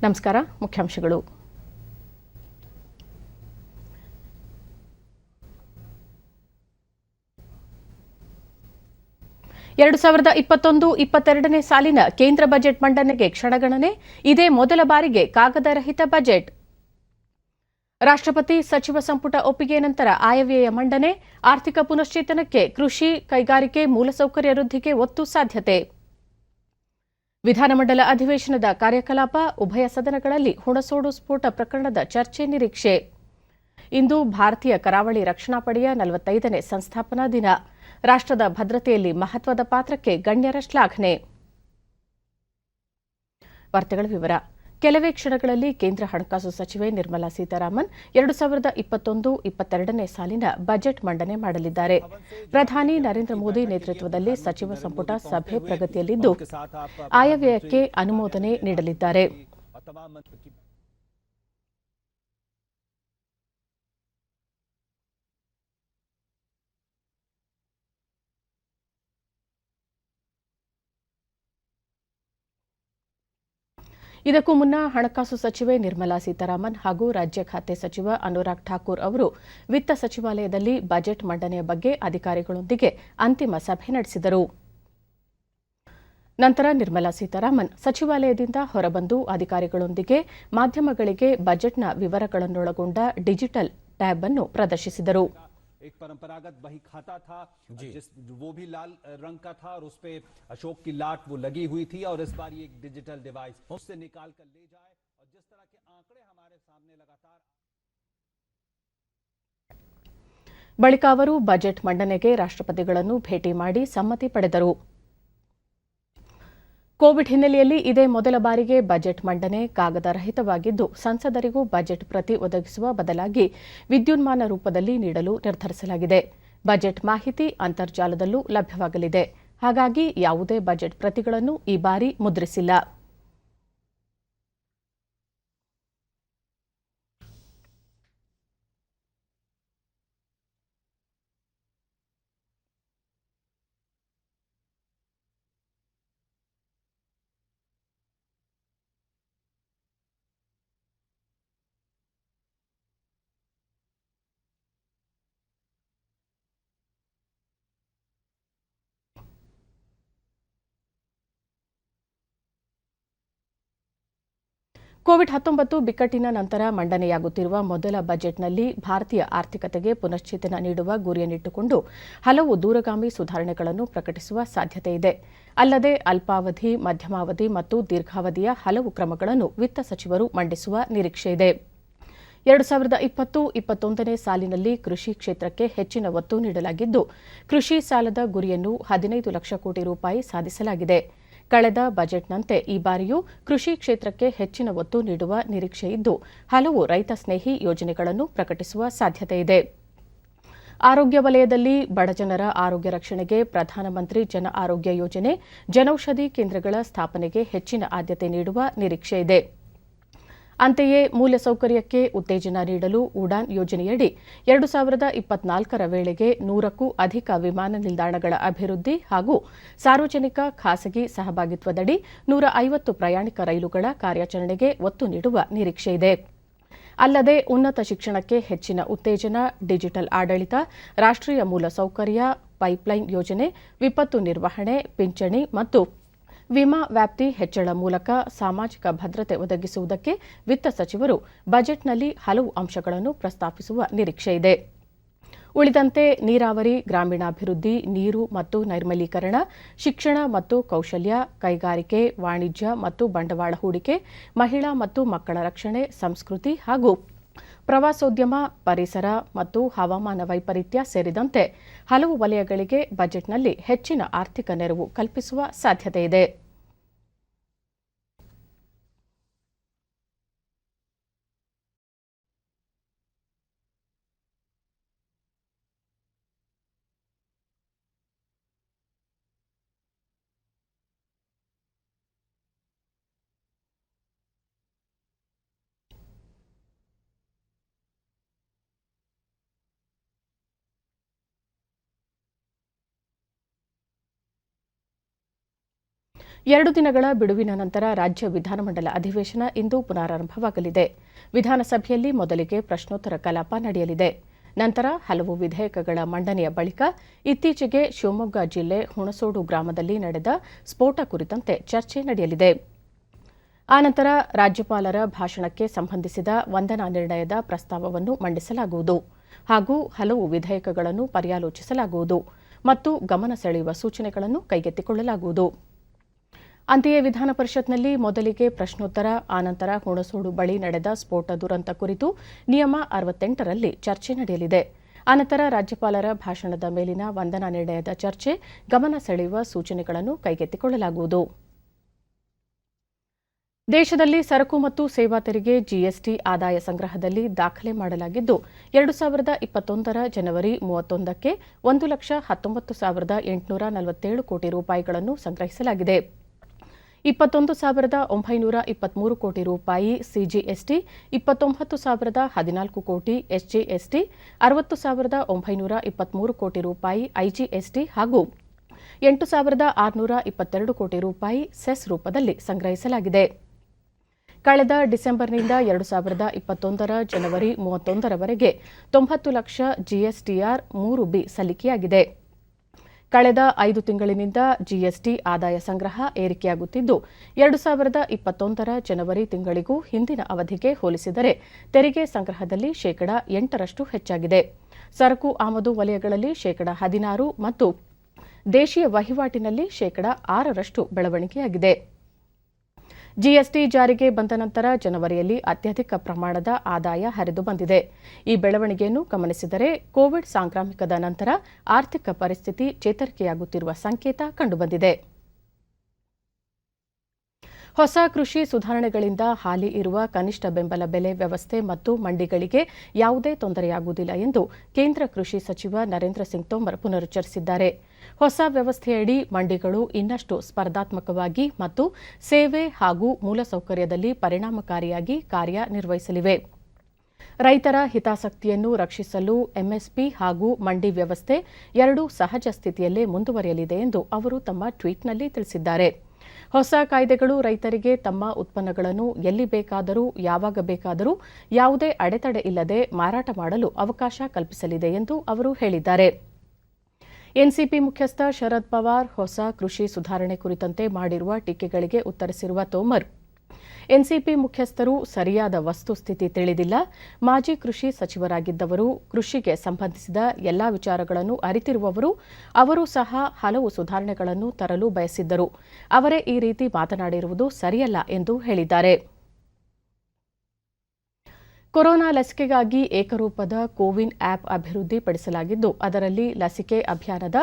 ನಮಸ್ಕಾರ. ಮುಖ್ಯಾಂಶಗಳು. ಎರಡು 2021-22ನೇ ಸಾಲಿನ ಕೇಂದ್ರ ಬಜೆಟ್ ಮಂಡನೆಗೆ ಕ್ಷಣಗಣನೆ. ಇದೇ ಮೊದಲ ಬಾರಿಗೆ ಕಾಗದರಹಿತ ಬಜೆಟ್. ರಾಷ್ಟ್ರಪತಿ ಸಚಿವ ಸಂಪುಟ ಒಪ್ಪಿಗೆ ನಂತರ ಆಯವ್ಯಯ ಮಂಡನೆ. ಆರ್ಥಿಕ ಪುನಶ್ಚೇತನಕ್ಕೆ ಕೃಷಿ, ಕೈಗಾರಿಕೆ, ಮೂಲಸೌಕರ್ಯ ವೃದ್ಧಿಗೆ ಒತ್ತು ಸಾಧ್ಯತೆ. ವಿಧಾನಮಂಡಲ ಅಧಿವೇಶನದ ಕಾರ್ಯಕಲಾಪ. ಉಭಯ ಸದನಗಳಲ್ಲಿ ಹುಣಸೋಡು ಸ್ಫೋಟ ಪ್ರಕರಣದ ಚರ್ಚೆ ನಿರೀಕ್ಷೆ. ಇಂದು ಭಾರತೀಯ ಕರಾವಳಿ ರಕ್ಷಣಾ ಪಡೆಯ 45ನೇ ಸಂಸ್ಥಾಪನಾ ದಿನ. ರಾಷ್ಟ್ರದ ಭದ್ರತೆಯಲ್ಲಿ ಮಹತ್ವದ ಪಾತ್ರಕ್ಕೆ ಗಣ್ಯರ ಶ್ಲಾಘನೆ. ವಾರ್ತೆಗಳ ವಿವರ. ಕೆಲವೇ ಕ್ಷಣಗಳಲ್ಲಿ ಕೇಂದ್ರ ಹಣಕಾಸು ಸಚಿವೆ ನಿರ್ಮಲಾ ಸೀತಾರಾಮನ್ 2021-22ನೇ ಸಾಲಿನ ಬಜೆಟ್ ಮಂಡನೆ ಮಾಡಲಿದ್ದಾರೆ. ಪ್ರಧಾನಿ ನರೇಂದ್ರ ಮೋದಿ ನೇತೃತ್ವದಲ್ಲಿ ಸಚಿವ ಸಂಪುಟ ಸಭೆ ಪ್ರಗತಿಯಲ್ಲಿದ್ದು ಆಯವ್ಯಯಕ್ಕೆ ಅನುಮೋದನೆ ನೀಡಲಿದ್ದಾರೆ. ಇದಕ್ಕೂ ಮುನ್ನ ಹಣಕಾಸು ಸಚಿವೆ ನಿರ್ಮಲಾ ಸೀತಾರಾಮನ್ ಹಾಗೂ ರಾಜ್ಯ ಖಾತೆ ಸಚಿವ ಅನುರಾಗ್ ಠಾಕೂರ್ ಅವರು ವಿತ್ತ ಸಚಿವಾಲಯದಲ್ಲಿ ಬಜೆಟ್ ಮಂಡನೆಯ ಬಗ್ಗೆ ಅಧಿಕಾರಿಗಳೊಂದಿಗೆ ಅಂತಿಮ ಸಭೆ ನಡೆಸಿದರು. ನಂತರ ನಿರ್ಮಲಾ ಸೀತಾರಾಮನ್ ಸಚಿವಾಲಯದಿಂದ ಹೊರಬಂದು ಅಧಿಕಾರಿಗಳೊಂದಿಗೆ ಮಾಧ್ಯಮಗಳಿಗೆ ಬಜೆಟ್ನ ವಿವರಗಳನ್ನೊಳಗೊಂಡ ಡಿಜಿಟಲ್ ಟ್ಯಾಬ್ ಅನ್ನು ಪ್ರದರ್ಶಿಸಿದರು. एक परंपरागत बही खाता था वो भी लाल रंग का था और उस पे अशोक की लाट वो लगी हुई थी और इस बार ये एक डिजिटल डिवाइस उससे निकाल कर ले जाए और जिस तरह के आंकड़े हमारे सामने लगातार ಬಳಿಕ ಅವರು ಬಜೆಟ್ ಮಂಡನೆಗೆ ರಾಷ್ಟ್ರಪತಿಗಳನ್ನು ಭೇಟಿ ಮಾಡಿ ಸಮ್ಮತಿ ಪಡೆದರು. ಕೋವಿಡ್ ಹಿನ್ನೆಲೆಯಲ್ಲಿ ಇದೇ ಮೊದಲ ಬಾರಿಗೆ ಬಜೆಟ್ ಮಂಡನೆ ಕಾಗದರಹಿತವಾಗಿದ್ದು ಸಂಸದರಿಗೂ ಬಜೆಟ್ ಪ್ರತಿ ಒದಗಿಸುವ ಬದಲಾಗಿ ವಿದ್ಯುನ್ಮಾನ ರೂಪದಲ್ಲಿ ನೀಡಲು ನಿರ್ಧರಿಸಲಾಗಿದೆ. ಬಜೆಟ್ ಮಾಹಿತಿ ಅಂತರ್ಜಾಲದಲ್ಲೂ ಲಭ್ಯವಾಗಲಿದೆ. ಹಾಗಾಗಿ ಯಾವುದೇ ಬಜೆಟ್ ಪ್ರತಿಗಳನ್ನು ಈ ಬಾರಿ ಮುದ್ರಿಸಿಲ್ಲ. ಕೋವಿಡ್-19 ಬಿಕ್ಕಟ್ಟಿನ ನಂತರ ಮಂಡನೆಯಾಗುತ್ತಿರುವ ಮೊದಲ ಬಜೆಟ್ನಲ್ಲಿ ಭಾರತೀಯ ಆರ್ಥಿಕತೆಗೆ ಪುನಶ್ಚೇತನ ನೀಡುವ ಗುರಿಯನ್ನಿಟ್ಟುಕೊಂಡು ಹಲವು ದೂರಗಾಮಿ ಸುಧಾರಣೆಗಳನ್ನು ಪ್ರಕಟಿಸುವ ಸಾಧ್ಯತೆಯಿದೆ. ಅಲ್ಲದೆ ಅಲ್ಪಾವಧಿ, ಮಧ್ಯಮಾವಧಿ ಮತ್ತು ದೀರ್ಘಾವಧಿಯ ಹಲವು ಕ್ರಮಗಳನ್ನು ವಿತ್ತ ಸಚಿವರು ಮಂಡಿಸುವ ನಿರೀಕ್ಷೆಯಿದೆ. 2020-21ನೇ ಸಾಲಿನಲ್ಲಿ ಕೃಷಿ ಕ್ಷೇತ್ರಕ್ಕೆ ಹೆಚ್ಚಿನ ಒತ್ತು ನೀಡಲಾಗಿದ್ದು ಕೃಷಿ ಸಾಲದ ಗುರಿಯನ್ನು 15 ಲಕ್ಷ ಕೋಟಿ ರೂಪಾಯಿ ಸಾಧಿಸಲಾಗಿದೆ. ಕಳೆದ ಬಜೆಟ್ನಂತೆ ಈ ಬಾರಿಯೂ ಕೃಷಿ ಕ್ಷೇತ್ರಕ್ಕೆ ಹೆಚ್ಚಿನ ಒತ್ತು ನೀಡುವ ನಿರೀಕ್ಷೆಯಿದ್ದು ಹಲವು ರೈತ ಸ್ನೇಹಿ ಯೋಜನೆಗಳನ್ನು ಪ್ರಕಟಿಸುವ ಸಾಧ್ಯತೆಯಿದೆ. ಆರೋಗ್ಯ ವಲಯದಲ್ಲಿ ಬಡಜನರ ಆರೋಗ್ಯ ರಕ್ಷಣೆಗೆ ಪ್ರಧಾನಮಂತ್ರಿ ಜನ ಆರೋಗ್ಯ ಯೋಜನೆ, ಜನೌಷಧಿ ಕೇಂದ್ರಗಳ ಸ್ಥಾಪನೆಗೆ ಹೆಚ್ಚಿನ ಆದ್ಯತೆ ನೀಡುವ ನಿರೀಕ್ಷೆಯಿದೆ. ಅಂತೆಯೇ ಮೂಲಸೌಕರ್ಯಕ್ಕೆ ಉತ್ತೇಜನ ನೀಡಲು ಉಡಾನ್ ಯೋಜನೆಯಡಿ 2024ರ ವೇಳೆಗೆ 100ಕ್ಕೂ ಅಧಿಕ ವಿಮಾನ ನಿಲ್ದಾಣಗಳ ಅಭಿವೃದ್ಧಿ ಹಾಗೂ ಸಾರ್ವಜನಿಕ ಖಾಸಗಿ ಸಹಭಾಗಿತ್ವದಡಿ 150 ಪ್ರಯಾಣಿಕ ರೈಲುಗಳ ಕಾರ್ಯಾಚರಣೆಗೆ ಒತ್ತು ನೀಡುವ ನಿರೀಕ್ಷೆಯಿದೆ. ಅಲ್ಲದೆ ಉನ್ನತ ಶಿಕ್ಷಣಕ್ಕೆ ಹೆಚ್ಚಿನ ಉತ್ತೇಜನ, ಡಿಜಿಟಲ್ ಆಡಳಿತ, ರಾಷ್ಟ್ರೀಯ ಮೂಲಸೌಕರ್ಯ ಪೈಪ್ಲೈನ್ ಯೋಜನೆ, ವಿಪತ್ತು ನಿರ್ವಹಣೆ, ಪಿಂಚಣಿ ಮತ್ತು ವಿಮಾ ವ್ಯಾಪ್ತಿ ಹೆಚ್ಚಳ ಮೂಲಕ ಸಾಮಾಜಿಕ ಭದ್ರತೆ ಒದಗಿಸುವುದಕ್ಕೆ ವಿತ್ತ ಸಚಿವರು ಬಜೆಟ್ನಲ್ಲಿ ಹಲವು ಅಂಶಗಳನ್ನು ಪ್ರಸ್ತಾಪಿಸುವ ನಿರೀಕ್ಷೆಯಿದೆ. ಉಳಿದಂತೆ ನೀರಾವರಿ, ಗ್ರಾಮೀಣಾಭಿವೃದ್ಧಿ, ನೀರು ಮತ್ತು ನೈರ್ಮಲೀಕರಣ, ಶಿಕ್ಷಣ ಮತ್ತು ಕೌಶಲ್ಯ, ಕೈಗಾರಿಕೆ, ವಾಣಿಜ್ಯ ಮತ್ತು ಬಂಡವಾಳ ಹೂಡಿಕೆ, ಮಹಿಳಾ ಮತ್ತು ಮಕ್ಕಳ ರಕ್ಷಣೆ, ಸಂಸ್ಕೃತಿ ಹಾಗೂ ಪ್ರವಾಸೋದ್ಯಮ, ಪರಿಸರ ಮತ್ತು ಹವಾಮಾನ ವೈಪರೀತ್ಯ ಸೇರಿದಂತೆ ಹಲವು ವಲಯಗಳಿಗೆ ಬಜೆಟ್ನಲ್ಲಿ ಹೆಚ್ಚಿನ ಆರ್ಥಿಕ ನೆರವು ಕಲ್ಪಿಸುವ ಸಾಧ್ಯತೆಯಿದೆ. 2 ದಿನಗಳ ಬಿಡುವಿನ ನಂತರ ರಾಜ್ಯ ವಿಧಾನಮಂಡಲ ಅಧಿವೇಶನ ಇಂದು ಪುನರಾರಂಭವಾಗಲಿದೆ. ವಿಧಾನಸಭೆಯಲ್ಲಿ ಮೊದಲಿಗೆ ಪ್ರಶ್ನೋತ್ತರ ಕಲಾಪ ನಡೆಯಲಿದೆ. ನಂತರ ಹಲವು ವಿಧೇಯಕಗಳ ಮಂಡನೆಯ ಬಳಿಕ ಇತ್ತೀಚೆಗೆ ಶಿವಮೊಗ್ಗ ಜಿಲ್ಲೆ ಹುಣಸೋಡು ಗ್ರಾಮದಲ್ಲಿ ನಡೆದ ಸ್ಫೋಟ ಕುರಿತಂತೆ ಚರ್ಚೆ ನಡೆಯಲಿದೆ. ಆನಂತರ ರಾಜ್ಯಪಾಲರ ಭಾಷಣಕ್ಕೆ ಸಂಬಂಧಿಸಿದ ವಂದನಾ ನಿರ್ಣಯದ ಪ್ರಸ್ತಾವವನ್ನು ಮಂಡಿಸಲಾಗುವುದು ಹಾಗೂ ಹಲವು ವಿಧೇಯಕಗಳನ್ನು ಪರ್ಯಾಲೋಚಿಸಲಾಗುವುದು ಮತ್ತು ಗಮನ ಸೆಳೆಯುವ ಸೂಚನೆಗಳನ್ನು ಕೈಗೆತ್ತಿಕೊಳ್ಳಲಾಗುವುದು. ಅಂತೆಯೇ ವಿಧಾನ ಪರಿಷತ್ನಲ್ಲಿ ಮೊದಲಿಗೆ ಪ್ರಶ್ನೋತ್ತರ, ಆನಂತರ ಹುಣಸೋಡು ಬಳಿ ನಡೆದ ಸ್ಫೋಟ ದುರಂತ ಕುರಿತು ನಿಯಮ 68ರಲ್ಲಿ ಚರ್ಚೆ ನಡೆಯಲಿದೆ. ಅನಂತರ ರಾಜ್ಯಪಾಲರ ಭಾಷಣದ ಮೇಲಿನ ವಂದನಾ ನಿರ್ಣಯದ ಚರ್ಚೆ, ಗಮನ ಸೆಳೆಯುವ ಸೂಚನೆಗಳನ್ನು ಕೈಗೆತ್ತಿಕೊಳ್ಳಲಾಗುವುದು. ದೇಶದಲ್ಲಿ ಸರಕು ಮತ್ತು ಸೇವಾ ತೆರಿಗೆ ಜಿಎಸ್ಟಿ ಆದಾಯ ಸಂಗ್ರಹದಲ್ಲಿ ದಾಖಲೆ ಮಾಡಲಾಗಿದ್ದು 2021 ಜನವರಿ 31ಕ್ಕೆ 1,19,847 ಕೋಟಿ ರೂಪಾಯಿಗಳನ್ನು ಸಂಗ್ರಹಿಸಲಾಗಿದೆ. 21,923 ಕೋಟಿ ರೂಪಾಯಿ ಸಿಜಿಎಸ್ಟಿ, 29,014 ಕೋಟಿ ಎಸ್ಜಿಎಸ್ಟಿ, 60,923 ಕೋಟಿ ರೂಪಾಯಿ ಐಜಿಎಸ್ಟಿ ಹಾಗೂ 8,622 ಕೋಟಿ ರೂಪಾಯಿ ಸೆಸ್ ರೂಪದಲ್ಲಿ ಸಂಗ್ರಹಿಸಲಾಗಿದೆ. ಕಳೆದ ಡಿಸೆಂಬರ್ನಿಂದ 2021 ಜನವರಿ 31ರವರೆಗೆ 90 ಲಕ್ಷ ಜಿಎಸ್ಟಿಆರ್ 3ಬಿ ಸಲ್ಲಿಕೆಯಾಗಿದೆ. ಕಳೆದ 5 ತಿಂಗಳಿನಿಂದ ಜಿಎಸ್ಟಿ ಆದಾಯ ಸಂಗ್ರಹ ಏರಿಕೆಯಾಗುತ್ತಿದ್ದು 2021 ಜನವರಿ ತಿಂಗಳಿಗೂ ಹಿಂದಿನ ಅವಧಿಗೆ ಹೋಲಿಸಿದರೆ ತೆರಿಗೆ ಸಂಗ್ರಹದಲ್ಲಿ ಶೇಕಡಾ 8ರಷ್ಟು ಹೆಚ್ಚಾಗಿದೆ. ಸರಕು ಆಮದು ವಲಯಗಳಲ್ಲಿ ಶೇಕಡಾ 16 ಮತ್ತು ದೇಶೀಯ ವಹಿವಾಟಿನಲ್ಲಿ ಶೇಕಡಾ 6ರಷ್ಟು ಬೆಳವಣಿಗೆಯಾಗಿದೆ. ಜಿಎಸ್ಟಿ ಜಾರಿಗೆ ಬಂದ ನಂತರ ಜನವರಿಯಲ್ಲಿ ಅತ್ಯಧಿಕ ಪ್ರಮಾಣದ ಆದಾಯ ಹರಿದು ಬಂದಿದೆ. ಈ ಬೆಳವಣಿಗೆಯನ್ನು ಗಮನಿಸಿದರೆ ಕೋವಿಡ್ ಸಾಂಕ್ರಾಮಿಕದ ನಂತರ ಆರ್ಥಿಕ ಪರಿಸ್ಥಿತಿ ಚೇತರಿಕೆಯಾಗುತ್ತಿರುವ ಸಂಕೇತ ಕಂಡುಬಂದಿದೆ. ಹೊಸ ಕೃಷಿ ಸುಧಾರಣೆಗಳಿಂದ ಹಾಲಿ ಇರುವ ಕನಿಷ್ಠ ಬೆಂಬಲ ಬೆಲೆ ವ್ಯವಸ್ಥೆ ಮತ್ತು ಮಂಡಿಗಳಿಗೆ ಯಾವುದೇ ತೊಂದರೆಯಾಗುವುದಿಲ್ಲ ಎಂದು ಕೇಂದ್ರ ಕೃಷಿ ಸಚಿವ ನರೇಂದ್ರ ಸಿಂಗ್ ತೋಮರ್ ಪುನರುಚ್ಚರಿಸಿದ್ದಾರೆ. ಹೊಸ ವ್ಯವಸ್ಥೆಯಡಿ ಮಂಡಿಗಳು ಇನ್ನಷ್ಟು ಸ್ಪರ್ಧಾತ್ಮಕವಾಗಿ ಮತ್ತು ಸೇವೆ ಹಾಗೂ ಮೂಲಸೌಕರ್ಯದಲ್ಲಿ ಪರಿಣಾಮಕಾರಿಯಾಗಿ ಕಾರ್ಯನಿರ್ವಹಿಸಲಿವೆ. ರೈತರ ಹಿತಾಸಕ್ತಿಯನ್ನು ರಕ್ಷಿಸಲು ಎಂಎಸ್ಪಿ ಹಾಗೂ ಮಂಡಿ ವ್ಯವಸ್ಥೆ ಎರಡೂ ಸಹಜ ಸ್ಥಿತಿಯಲ್ಲೇ ಮುಂದುವರಿಯಲಿದೆ ಎಂದು ಅವರು ತಮ್ಮ ಟ್ವೀಟ್ನಲ್ಲಿ ತಿಳಿಸಿದ್ದಾರೆ. ಹೊಸ ಕಾಯ್ದೆಗಳು ರೈತರಿಗೆ ತಮ್ಮ ಉತ್ಪನ್ನಗಳನ್ನು ಎಲ್ಲಿ ಬೇಕಾದರೂ ಯಾವಾಗ ಬೇಕಾದರೂ ಯಾವುದೇ ಅಡೆತಡೆ ಇಲ್ಲದೆ ಮಾರಾಟ ಮಾಡಲು ಅವಕಾಶ ಕಲ್ಪಿಸಲಿದೆ ಎಂದು ಅವರು ಹೇಳಿದ್ದಾರೆ. ಎನ್ಸಿಪಿ ಮುಖ್ಯಸ್ಥ ಶರದ್ ಪವಾರ್ ಹೊಸ ಕೃಷಿ ಸುಧಾರಣೆ ಕುರಿತಂತೆ ಮಾಡಿರುವ ಟೀಕೆಗಳಿಗೆ ಉತ್ತರಿಸಿರುವ ತೋಮರ್, ಎನ್ಸಿಪಿ ಮುಖ್ಯಸ್ಥರು ಸರಿಯಾದ ವಸ್ತುಸ್ಥಿತಿ ತಿಳಿದಿಲ್ಲ. ಮಾಜಿ ಕೃಷಿ ಸಚಿವರಾಗಿದ್ದವರು, ಕೃಷಿಗೆ ಸಂಬಂಧಿಸಿದ ಎಲ್ಲಾ ವಿಚಾರಗಳನ್ನು ಅರಿತಿರುವವರು, ಅವರು ಸಹ ಹಲವು ಸುಧಾರಣೆಗಳನ್ನು ತರಲು ಬಯಸಿದ್ದರು. ಅವರೇ ಈ ರೀತಿ ಮಾತನಾಡಿರುವುದು ಸರಿಯಲ್ಲ ಎಂದು ಹೇಳಿದ್ದಾರೆ. ಕೊರೋನಾ ಲಸಿಕೆಗಾಗಿ ಏಕರೂಪದ ಕೋವಿನ್ ಆಪ್ ಅಭಿವೃದ್ಧಿಪಡಿಸಲಾಗಿದ್ದು ಅದರಲ್ಲಿ ಲಸಿಕೆ ಅಭಿಯಾನದ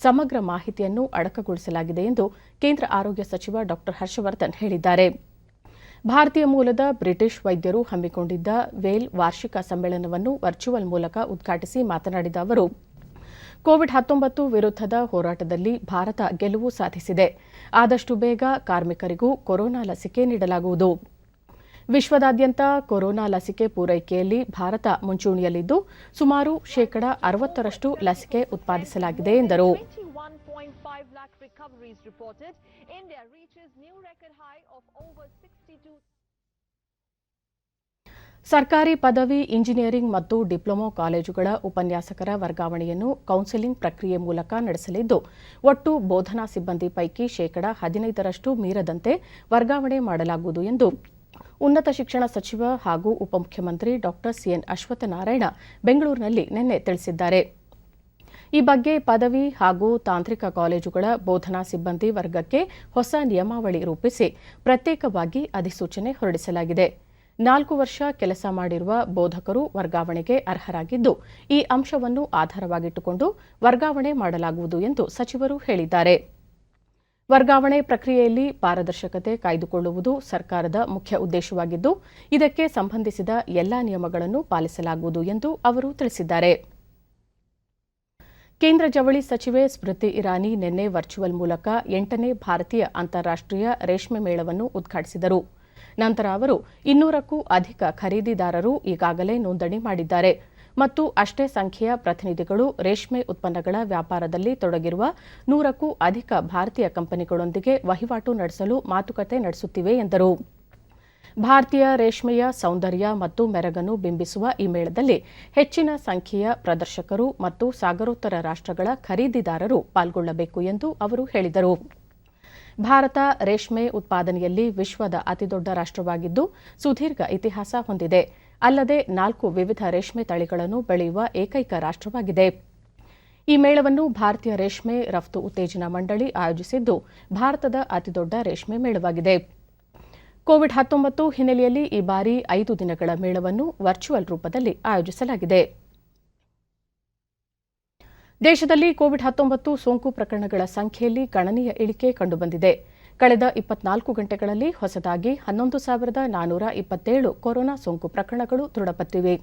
ಸಮಗ್ರ ಮಾಹಿತಿಯನ್ನು ಅಡಕಗೊಳಿಸಲಾಗಿದೆ ಎಂದು ಕೇಂದ್ರ ಆರೋಗ್ಯ ಸಚಿವ ಡಾ ಹರ್ಷವರ್ಧನ್ ಹೇಳಿದ್ದಾರೆ. ಭಾರತೀಯ ಮೂಲದ ಬ್ರಿಟಿಷ್ ವೈದ್ಯರು ಹಮ್ಮಿಕೊಂಡಿದ್ದ ವೇಲ್ ವಾರ್ಷಿಕ ಸಮ್ಮೇಳನವನ್ನು ವರ್ಚುವಲ್ ಮೂಲಕ ಉದ್ಘಾಟಿಸಿ ಮಾತನಾಡಿದ ಅವರು, ಕೋವಿಡ್-19 ವಿರುದ್ಧದ ಹೋರಾಟದಲ್ಲಿ ಭಾರತ ಗೆಲುವು ಸಾಧಿಸಿದೆ. ಆದಷ್ಟು ಬೇಗ ಕಾರ್ಮಿಕರಿಗೂ ಕೊರೋನಾ ಲಸಿಕೆ ನೀಡಲಾಗುವುದು. ವಿಶ್ವದಾದ್ಯಂತ ಕೊರೋನಾ ಲಸಿಕೆ ಪೂರೈಕೆಯಲ್ಲಿ ಭಾರತ ಮುಂಚೂಣಿಯಲ್ಲಿದ್ದು ಸುಮಾರು 60% ಲಸಿಕೆ ಉತ್ಪಾದಿಸಲಾಗಿದೆ ಎಂದರು. ಸರ್ಕಾರಿ ಪದವಿ, ಇಂಜಿನಿಯರಿಂಗ್ ಮತ್ತು ಡಿಪ್ಲೊಮಾ ಕಾಲೇಜುಗಳ ಉಪನ್ಯಾಸಕರ ವರ್ಗಾವಣೆಯನ್ನು ಕೌನ್ಸೆಲಿಂಗ್ ಪ್ರಕ್ರಿಯೆ ಮೂಲಕ ನಡೆಸಲಿದ್ದು ಒಟ್ಟು ಬೋಧನಾ ಸಿಬ್ಬಂದಿ ಪೈಕಿ 15% ಮೀರದಂತೆ ವರ್ಗಾವಣೆ ಮಾಡಲಾಗುವುದು ಎಂದು ಉನ್ನತ ಶಿಕ್ಷಣ ಸಚಿವ ಹಾಗೂ ಉಪಮುಖ್ಯಮಂತ್ರಿ ಡಾ ಸಿಎನ್ ಅಶ್ವತ್ಥನಾರಾಯಣ ಬೆಂಗಳೂರಿನಲ್ಲಿ ನಿನ್ನೆ ತಿಳಿಸಿದ್ದಾರೆ. ಈ ಬಗ್ಗೆ ಪದವಿ ಹಾಗೂ ತಾಂತ್ರಿಕ ಕಾಲೇಜುಗಳ ಬೋಧನಾ ಸಿಬ್ಬಂದಿ ವರ್ಗಕ್ಕೆ ಹೊಸ ನಿಯಮಾವಳಿ ರೂಪಿಸಿ ಪ್ರತ್ಯೇಕವಾಗಿ ಅಧಿಸೂಚನೆ ಹೊರಡಿಸಲಾಗಿದೆ. 4 ವರ್ಷ ಕೆಲಸ ಮಾಡಿರುವ ಬೋಧಕರು ವರ್ಗಾವಣೆಗೆ ಅರ್ಹರಾಗಿದ್ದು ಈ ಅಂಶವನ್ನು ಆಧಾರವಾಗಿಟ್ಟುಕೊಂಡು ವರ್ಗಾವಣೆ ಮಾಡಲಾಗುವುದು ಎಂದು ಸಚಿವರು ಹೇಳಿದ್ದಾರೆ. ವರ್ಗಾವಣೆ ಪ್ರಕ್ರಿಯೆಯಲ್ಲಿ ಪಾರದರ್ಶಕತೆ ಕಾಯ್ದುಕೊಳ್ಳುವುದು ಸರ್ಕಾರದ ಮುಖ್ಯ ಉದ್ದೇಶವಾಗಿದ್ದು ಇದಕ್ಕೆ ಸಂಬಂಧಿಸಿದ ಎಲ್ಲಾ ನಿಯಮಗಳನ್ನು ಪಾಲಿಸಲಾಗುವುದು ಎಂದು ಅವರು ತಿಳಿಸಿದ್ದಾರೆ. ಕೇಂದ್ರ ಜವಳಿ ಸಚಿವೆ ಸ್ಮೃತಿ ಇರಾನಿ ನಿನ್ನೆ ವರ್ಚುವಲ್ ಮೂಲಕ 8ನೇ ಭಾರತೀಯ ಅಂತಾರಾಷ್ಟ್ರೀಯ ರೇಷ್ಮೆ ಮೇಳವನ್ನು ಉದ್ಘಾಟಿಸಿದರು. ನಂತರ ಅವರು 200ಕ್ಕೂ ಅಧಿಕ ಖರೀದಿದಾರರು ಈಗಾಗಲೇ ನೋಂದಣಿ ಮಾಡಿದ್ದಾರೆ. ಮತ್ತು ಅಷ್ಟೇ ಸಂಖ್ಯೆಯ ಪ್ರತಿನಿಧಿಗಳು ರೇಷ್ಮೆ ಉತ್ಪನ್ನಗಳ ವ್ಯಾಪಾರದಲ್ಲಿ ತೊಡಗಿರುವ 100ಕ್ಕೂ ಅಧಿಕ ಭಾರತೀಯ ಕಂಪನಿಗಳೊಂದಿಗೆ ವಹಿವಾಟು ನಡೆಸಲು ಮಾತುಕತೆ ನಡೆಸುತ್ತಿವೆ ಎಂದರು. ಭಾರತೀಯ ರೇಷ್ಮೆಯ ಸೌಂದರ್ಯ ಮತ್ತು ಮೆರಗನ್ನು ಬಿಂಬಿಸುವ ಈ ಮೇಳದಲ್ಲಿ ಹೆಚ್ಚಿನ ಸಂಖ್ಯೆಯ ಪ್ರದರ್ಶಕರು ಮತ್ತು ಸಾಗರೋತ್ತರ ರಾಷ್ಟ್ರಗಳ ಖರೀದಿದಾರರು ಪಾಲ್ಗೊಳ್ಳಬೇಕು ಎಂದು ಅವರು ಹೇಳಿದರು. ಭಾರತ ರೇಷ್ಮೆ ಉತ್ಪಾದನೆಯಲ್ಲಿ ವಿಶ್ವದ ಅತಿದೊಡ್ಡ ರಾಷ್ಟ್ರವಾಗಿದ್ದು ಸುದೀರ್ಘ ಇತಿಹಾಸ ಹೊಂದಿದೆ. ಅಲ್ಲದೆ 4 ವಿವಿಧ ರೇಷ್ಮೆ ತಳಿಗಳನ್ನು ಬೆಳೆಯುವ ಏಕೈಕ ರಾಷ್ಟ್ರವಾಗಿದೆ. ಈ ಮೇಳವನ್ನು ಭಾರತೀಯ ರೇಷ್ಮೆ ರಫ್ತು ಉತ್ತೇಜನ ಮಂಡಳಿ ಆಯೋಜಿಸಿದ್ದು ಭಾರತದ ಅತಿದೊಡ್ಡ ರೇಷ್ಮೆ ಮೇಳವಾಗಿದೆ. ಕೋವಿಡ್-19 ಹಿನ್ನೆಲೆಯಲ್ಲಿ ಈ ಬಾರಿ 5 ದಿನಗಳ ಮೇಳವನ್ನು ವರ್ಚುವಲ್ ರೂಪದಲ್ಲಿ ಆಯೋಜಿಸಲಾಗಿದೆ. ದೇಶದಲ್ಲಿ ಕೋವಿಡ್-19 ಸೋಂಕು ಪ್ರಕರಣಗಳ ಸಂಖ್ಯೆಯಲ್ಲಿ ಗಣನೀಯ ಇಳಿಕೆ ಕಂಡುಬಂದಿದೆ. ಕಳೆದ 24 ಗಂಟೆಗಳಲ್ಲಿ ಹೊಸದಾಗಿ 11,427 ಕೊರೋನಾ ಸೋಂಕು ಪ್ರಕರಣಗಳು ದೃಢಪಟ್ಟಿವೆ.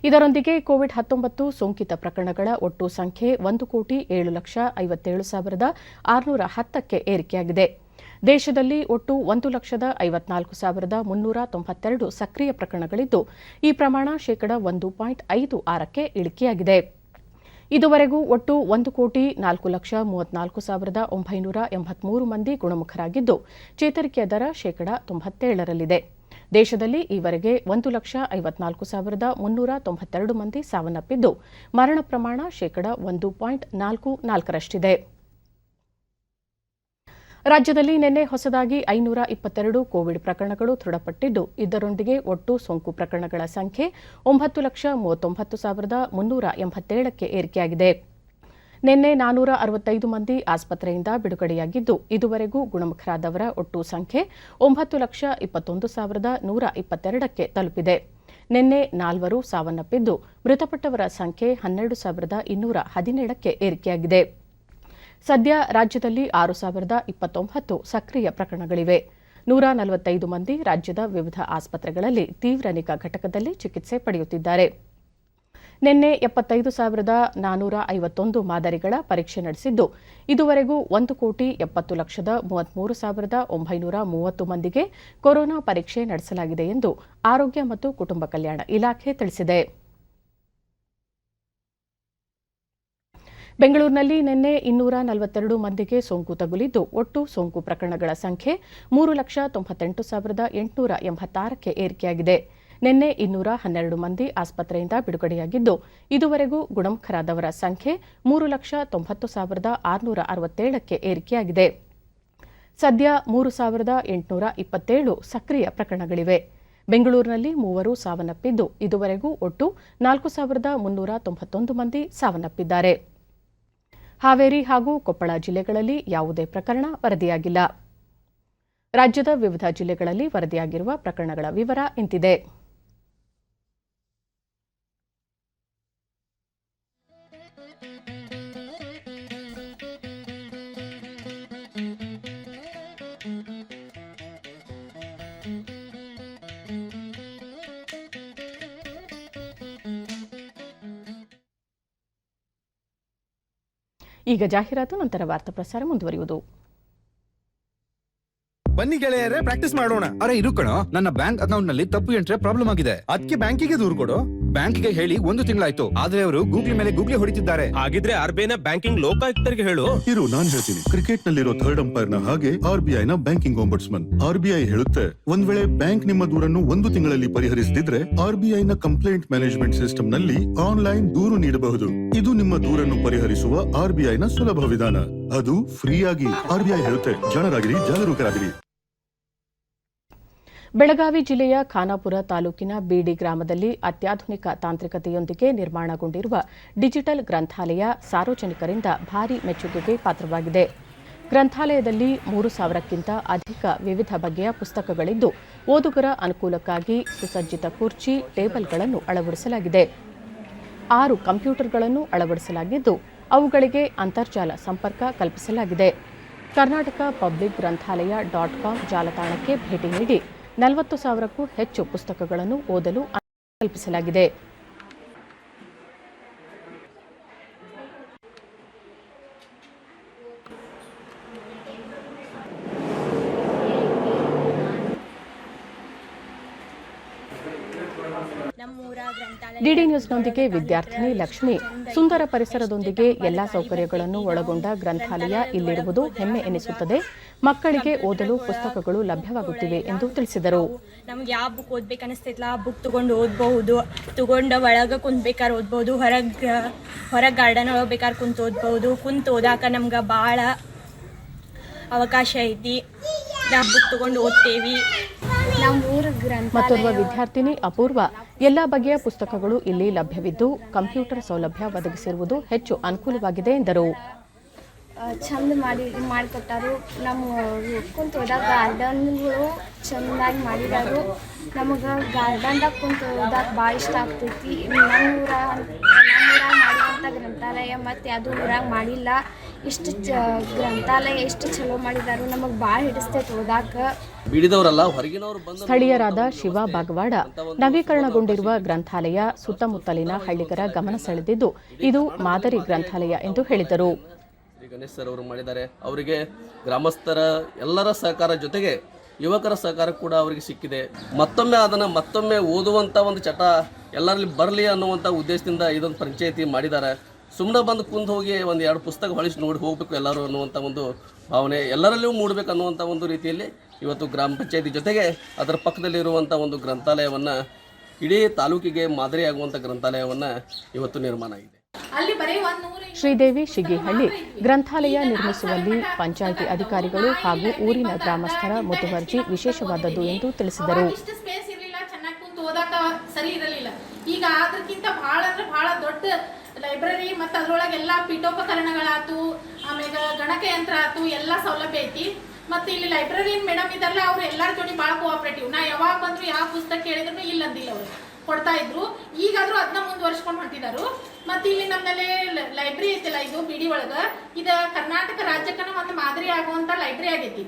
ಇದರೊಂದಿಗೆ ಕೋವಿಡ್-19 ಸೋಂಕಿತ ಪ್ರಕರಣಗಳ ಒಟ್ಟು ಸಂಖ್ಯೆ 1,07,57,610ಕ್ಕೆ ಏರಿಕೆಯಾಗಿದೆ. ದೇಶದಲ್ಲಿ ಒಟ್ಟು 1,54,392 ಸಕ್ರಿಯ ಪ್ರಕರಣಗಳಿದ್ದು ಈ ಪ್ರಮಾಣ ಶೇಕಡಾ 1.56ಕ್ಕೆ ಇಳಿಕೆಯಾಗಿದೆ. ಇದುವರೆಗೂ ಒಟ್ಟು 1,04,34,983 ಮಂದಿ ಗುಣಮುಖರಾಗಿದ್ದು ಚೇತರಿಕೆಯ ದರ ಶೇಕಡಾ 97ರಲ್ಲಿದೆ. ದೇಶದಲ್ಲಿ ಈವರೆಗೆ 1,54,392 ಮಂದಿ ಸಾವನ್ನಪ್ಪಿದ್ದು ಮರಣ ಪ್ರಮಾಣ ಶೇಕಡಾ 1.44ರಷ್ಟಿದೆ. ರಾಜ್ಯದಲ್ಲಿ ನಿನ್ನೆ ಹೊಸದಾಗಿ 522 ಕೋವಿಡ್ ಪ್ರಕರಣಗಳು ದೃಢಪಟ್ಟಿದ್ದು ಇದರೊಂದಿಗೆ ಒಟ್ಟು ಸೋಂಕು ಪ್ರಕರಣಗಳ ಸಂಖ್ಯೆ 9,39,387ಕ್ಕೆ ಏರಿಕೆಯಾಗಿದೆ. ನಿನ್ನೆ 465 ಮಂದಿ ಆಸ್ಪತ್ರೆಯಿಂದ ಬಿಡುಗಡೆಯಾಗಿದ್ದು ಇದುವರೆಗೂ ಗುಣಮುಖರಾದವರ ಒಟ್ಟು ಸಂಖ್ಯೆ 9,21,122ಕ್ಕೆ ತಲುಪಿದೆ. ನಿನ್ನೆ 4 ಸಾವನ್ನಪ್ಪಿದ್ದು ಮೃತಪಟ್ಟವರ ಸಂಖ್ಯೆ 12,217ಕ್ಕೆ ಏರಿಕೆಯಾಗಿದೆ. ಸದ್ಯ ರಾಜ್ಯದಲ್ಲಿ 6,029 ಸಕ್ರಿಯ ಪ್ರಕರಣಗಳಿವೆ. 145 ಮಂದಿ ರಾಜ್ಯದ ವಿವಿಧ ಆಸ್ಪತ್ರೆಗಳಲ್ಲಿ ತೀವ್ರ ನಿಗಾ ಘಟಕದಲ್ಲಿ ಚಿಕಿತ್ಸೆ ಪಡೆಯುತ್ತಿದ್ದಾರೆ. ನಿನ್ನೆ 75,451 ಮಾದರಿಗಳ ಪರೀಕ್ಷೆ ನಡೆಸಿದ್ದು ಇದುವರೆಗೂ 1,70,33,930 ಮಂದಿಗೆ ಕೊರೋನಾ ಪರೀಕ್ಷೆ ನಡೆಸಲಾಗಿದೆ ಎಂದು ಆರೋಗ್ಯ ಮತ್ತು ಕುಟುಂಬ ಕಲ್ಯಾಣ ಇಲಾಖೆ ತಿಳಿಸಿದೆ. ಬೆಂಗಳೂರಿನಲ್ಲಿ ನಿನ್ನೆ 242 ಮಂದಿಗೆ ಸೋಂಕು ತಗುಲಿದ್ದು ಒಟ್ಟು ಸೋಂಕು ಪ್ರಕರಣಗಳ ಸಂಖ್ಯೆ 3,98,886ಕ್ಕೆ ಏರಿಕೆಯಾಗಿದೆ. ನಿನ್ನೆ 212 ಮಂದಿ ಆಸ್ಪತ್ರೆಯಿಂದ ಬಿಡುಗಡೆಯಾಗಿದ್ದು ಇದುವರೆಗೂ ಗುಣಮುಖರಾದವರ ಸಂಖ್ಯೆ 3,90,667ಕ್ಕೆ ಏರಿಕೆಯಾಗಿದೆ. ಸದ್ಯ 3,827 ಸಕ್ರಿಯ ಪ್ರಕರಣಗಳಿವೆ. ಬೆಂಗಳೂರಿನಲ್ಲಿ 3 ಸಾವನ್ನಪ್ಪಿದ್ದು ಇದುವರೆಗೂ ಒಟ್ಟು 4,391 ಮಂದಿ ಸಾವನ್ನಪ್ಪಿದ್ದಾರೆ. ಹಾವೇರಿ ಹಾಗೂ ಕೊಪ್ಪಳ ಜಿಲ್ಲೆಗಳಲ್ಲಿ ಯಾವುದೇ ಪ್ರಕರಣ ವರದಿಯಾಗಿಲ್ಲ. ರಾಜ್ಯದ ವಿವಿಧ ಜಿಲ್ಲೆಗಳಲ್ಲಿ ವರದಿಯಾಗಿರುವ ಪ್ರಕರಣಗಳ ವಿವರ ಇಂತಿದೆ. ಈಗ ಜಾಹೀರಾತು, ನಂತರ ವಾರ್ತಾ ಪ್ರಸಾರ ಮುಂದುವರಿಯುವುದು. ಬನ್ನಿ ಗೆಳೆಯರೇ, ಪ್ರಾಕ್ಟೀಸ್ ಮಾಡೋಣ. ಅರೆ ಇರು ಕಣೋ, ನನ್ನ ಬ್ಯಾಂಕ್ ಅಕೌಂಟ್ ನಲ್ಲಿ ತಪ್ಪು ಎಂಟ್ರೆ ಪ್ರಾಬ್ಲಮ್ ಆಗಿದೆ. ಅದಕ್ಕೆ ಬ್ಯಾಂಕಿಗೆ ದೂರು ಕೊಡು. ಬ್ಯಾಂಕಿಗೆ ಹೇಳಿ 1 ತಿಂಗಳಾಯ್ತು, ಆದ್ರೆ ಅವರು ಗೂಗ್ಲಿ ಮೇಲೆ ಗೂಗ್ಲಿ ಹೊಡಿತಿದ್ದಾರೆ. ಹಾಗಿದ್ರೆ ಆರ್ಬಿಐನ ಬ್ಯಾಂಕಿಂಗ್ ಲೋಕಾಯುಕ್ತರಿಗೆ ಹೇಳು. ಇರು, ನಾನ್ ಹೇಳ್ತೀನಿ. ಕ್ರಿಕೆಟ್ ನಲ್ಲಿರೋ ಥರ್ಡ್ ಅಂಪೈರ್ ನ ಹಾಗೆ ಆರ್ಬಿಐ ನ ಬ್ಯಾಂಕಿಂಗ್ ಓಂಬಡ್ಸ್ಮನ್. ಆರ್ಬಿಐ ಹೇಳುತ್ತೆ, ಒಂದ್ ವೇಳೆ ಬ್ಯಾಂಕ್ ನಿಮ್ಮ ದೂರನ್ನು 1 ತಿಂಗಳಲ್ಲಿ ಪರಿಹರಿಸದಿದ್ರೆ ಆರ್ಬಿಐ ನ ಕಂಪ್ಲೇಂಟ್ ಮ್ಯಾನೇಜ್ಮೆಂಟ್ ಸಿಸ್ಟಮ್ ನಲ್ಲಿ ಆನ್ಲೈನ್ ದೂರು ನೀಡಬಹುದು. ಇದು ನಿಮ್ಮ ದೂರನ್ನು ಪರಿಹರಿಸುವ ಆರ್ಬಿಐ ನ ಸುಲಭ ವಿಧಾನ. ಅದು ಫ್ರೀ ಆಗಿ. ಆರ್ಬಿಐ ಹೇಳುತ್ತೆ, ಜಾಣರಾಗಿರಿ, ಜಾಗರೂಕರಾಗಿರಿ. ಬೆಳಗಾವಿ ಜಿಲ್ಲೆಯ ಖಾನಾಪುರ ತಾಲೂಕಿನ ಬೀಡಿ ಗ್ರಾಮದಲ್ಲಿ ಅತ್ಯಾಧುನಿಕ ತಾಂತ್ರಿಕತೆಯೊಂದಿಗೆ ನಿರ್ಮಾಣಗೊಂಡಿರುವ ಡಿಜಿಟಲ್ ಗ್ರಂಥಾಲಯ ಸಾರ್ವಜನಿಕರಿಂದ ಭಾರೀ ಮೆಚ್ಚುಗೆಗೆ ಪಾತ್ರವಾಗಿದೆ. ಗ್ರಂಥಾಲಯದಲ್ಲಿ 3,000ಕ್ಕಿಂತ ಅಧಿಕ ವಿವಿಧ ಬಗೆಯ ಪುಸ್ತಕಗಳಿದ್ದು ಓದುಗರ ಅನುಕೂಲಕ್ಕಾಗಿ ಸುಸಜ್ಜಿತ ಕುರ್ಚಿ, ಟೇಬಲ್ಗಳನ್ನು ಅಳವಡಿಸಲಾಗಿದೆ. 6 ಕಂಪ್ಯೂಟರ್ಗಳನ್ನು ಅಳವಡಿಸಲಾಗಿದ್ದು ಅವುಗಳಿಗೆ ಅಂತರ್ಜಾಲ ಸಂಪರ್ಕ ಕಲ್ಪಿಸಲಾಗಿದೆ. ಕರ್ನಾಟಕ ಪಬ್ಲಿಕ್ ಗ್ರಂಥಾಲಯ .com ಜಾಲತಾಣಕ್ಕೆ ಭೇಟಿ ನೀಡಿ 40,000ಕ್ಕೂ ಹೆಚ್ಚು ಪುಸ್ತಕಗಳನ್ನು ಓದಲು ಕಲ್ಪಿಸಲಾಗಿದೆ. ನಮ್ಮೂರ ಗ್ರಂಥಾಲಯ ಡಿಡಿ ನ್ಯೂಸ್ನೊಂದಿಗೆ ವಿದ್ಯಾರ್ಥಿನಿ ಲಕ್ಷ್ಮಿ ಸುಂದರ ಪರಿಸರದೊಂದಿಗೆ ಎಲ್ಲಾ ಸೌಕರ್ಯಗಳನ್ನು ಒಳಗೊಂಡ ಗ್ರಂಥಾಲಯ ಇಲ್ಲಿರುವುದು ಹೆಮ್ಮೆ ಎನಿಸುತ್ತದೆ. ಮಕ್ಕಳಿಗೆ ಓದಲು ಪುಸ್ತಕಗಳು ಲಭ್ಯವಾಗುತ್ತಿವೆ ಎಂದು ತಿಳಿಸಿದರು. ನಮ್ಗೆ ಯಾವ ಬುಕ್ ಓದ್ಬೇಕು ಅನಿಸ್ತೈತಲ್ಲ ಆ ಬುಕ್ ತಗೊಂಡು ಓದ್ಬಹುದು, ತಗೊಂಡು ಒಳಗೆ ಕುಂತ್ಬೇಕಾದ್ರೆ ಓದ್ಬಹುದು, ಹೊರಗೆ ಗಾರ್ಡನ್ ಒಳಗೆ ಬೇಕಾದ್ರೆ ಕುಂತು ಓದ್ಬಹುದು. ಕುಂತು ಓದಾಕ ನಮ್ಗೆ ಭಾಳ ಅವಕಾಶ ಐತಿ. ನಾವು ಬುಕ್ ತಗೊಂಡು ಓದ್ತೇವಿ. ಮತ್ತೋರ್ವ ವಿದ್ಯಾರ್ಥಿನಿ ಅಪೂರ್ವ ಎಲ್ಲಾ ಬಗೆಯ ಪುಸ್ತಕಗಳು ಇಲ್ಲಿ ಲಭ್ಯವಿದ್ದು ಕಂಪ್ಯೂಟರ್ ಸೌಲಭ್ಯ ಒದಗಿಸಿರುವುದು ಹೆಚ್ಚು ಅನುಕೂಲವಾಗಿದೆ ಎಂದರು. ಚಂದ ಮಾಡಿಕೊಟ್ಟಾರು. ನಮ್ಮ ಕುಂತು ಓದಾಕ ಗಾರ್ಡನ್ಗಳು ಚೆಂದಾಗಿ ಮಾಡಿದಾರು. ನಮಗೆ ಗಾರ್ಡನ್ದಾಗ ಕುಂತು ಓದಾಕ ಭಾಳ ಇಷ್ಟ ಆಗ್ತೈತಿ. ನಮ್ಮೂರಾಗ ಮಾಡಿದಂಥ ಗ್ರಂಥಾಲಯ ಮತ್ತು ಅದು ಊರಾಗ ಮಾಡಿಲ್ಲ. ಇಷ್ಟು ಗ್ರಂಥಾಲಯ ಎಷ್ಟು ಚಲೋ ಮಾಡಿದಾರು. ನಮಗೆ ಭಾಳ ಹಿಡಿಸ್ತೈತಿ ಓದಾಕ. ಸ್ಥಳೀಯರಾದ ಶಿವ ಬಾಗವಾಡ ನವೀಕರಣಗೊಂಡಿರುವ ಗ್ರಂಥಾಲಯ ಸುತ್ತಮುತ್ತಲಿನ ಹಳ್ಳಿಗರ ಗಮನ ಸೆಳೆದಿದ್ದು ಇದು ಮಾದರಿ ಗ್ರಂಥಾಲಯ ಎಂದು ಹೇಳಿದರು. ಗಣೇಶ್ ಸರ್ ಅವರು ಮಾಡಿದ್ದಾರೆ. ಅವರಿಗೆ ಗ್ರಾಮಸ್ಥರ ಎಲ್ಲರ ಸಹಕಾರ ಜೊತೆಗೆ ಯುವಕರ ಸಹಕಾರ ಕೂಡ ಅವರಿಗೆ ಸಿಕ್ಕಿದೆ. ಮತ್ತೊಮ್ಮೆ ಓದುವಂಥ ಒಂದು ಚಟ ಎಲ್ಲರಲ್ಲಿ ಬರಲಿ ಅನ್ನುವಂಥ ಉದ್ದೇಶದಿಂದ ಇದೊಂದು ಪಂಚಾಯಿತಿ ಮಾಡಿದ್ದಾರೆ. ಸುಮ್ಮನೆ ಬಂದು ಕುಂದು ಹೋಗಿ ಒಂದು 2 ಪುಸ್ತಕ ಹೊಳಿಸಿ ನೋಡಿ ಹೋಗಬೇಕು ಎಲ್ಲರೂ ಅನ್ನುವಂಥ ಒಂದು ಭಾವನೆ ಎಲ್ಲರಲ್ಲೂ ಮೂಡಬೇಕು ಅನ್ನುವಂಥ ಒಂದು ರೀತಿಯಲ್ಲಿ ಇವತ್ತು ಗ್ರಾಮ ಪಂಚಾಯಿತಿ ಜೊತೆಗೆ ಅದರ ಪಕ್ಕದಲ್ಲಿರುವಂಥ ಒಂದು ಗ್ರಂಥಾಲಯವನ್ನು ಇಡೀ ತಾಲೂಕಿಗೆ ಮಾದರಿಯಾಗುವಂಥ ಗ್ರಂಥಾಲಯವನ್ನು ಇವತ್ತು ನಿರ್ಮಾಣ ಆಗಿದೆ. ಶ್ರೀದೇವಿ ಶಿಗಿಹಳ್ಳಿ ಗ್ರಂಥಾಲಯ ನಿರ್ಮಿಸುವಲ್ಲಿ ಪಂಚಾಯಿತಿ ಅಧಿಕಾರಿಗಳು ಹಾಗೂ ಊರಿನ ಗ್ರಾಮಸ್ಥರ ಮುತುವರ್ಜಿ ವಿಶೇಷವಾದದ್ದು ಎಂದು ತಿಳಿಸಿದರು. ಈಗ ಅದಕ್ಕಿಂತ ಬಹಳ ದೊಡ್ಡ ಲೈಬ್ರರಿ ಮತ್ತು ಅದರೊಳಗೆಲ್ಲ ಪೀಠೋಪಕರಣಗಳಾತು, ಆಮೇಲೆ ಗಣಕಯಂತ್ರ ಆತು, ಎಲ್ಲ ಸೌಲಭ್ಯ ಐತಿ. ಮತ್ತು ಇಲ್ಲಿ ಲೈಬ್ರರಿ ಮೇಡಮ್ ಇದಾರಲ್ಲ ಅವ್ರು ಎಲ್ಲರ ಜೋಡಿ ಭಾಳ ಕೋಆಪರೇಟಿವ್. ನಾ ಯಾವಾಗ ಬಂದ್ರು ಯಾವ ಪುಸ್ತಕ ಕೇಳಿದ್ರು ಇಲ್ಲ ಅಂದಿಲ್ಲ ಅವರು ಕೊಡ್ತಾ ಇದ್ರು. ಈಗಾದ್ರೂ ಅದನ್ನ ಮುಂದುವರ್ಸ್ಕೊಂಡು ಹೊಂಟಿದಾರು. ಮತ್ತು ಇಲ್ಲಿ ನಮ್ಮಲ್ಲಿ ಲೈಬ್ರರಿ ಐತಿಲ್ಲ, ಇದು ಬಿಡಿ ಒಳಗ ಇದು ಕರ್ನಾಟಕ ರಾಜ್ಯಕ್ಕನ ಒಂದು ಮಾದರಿ ಆಗುವಂತ ಲೈಬ್ರರಿ ಆಗೈತಿ.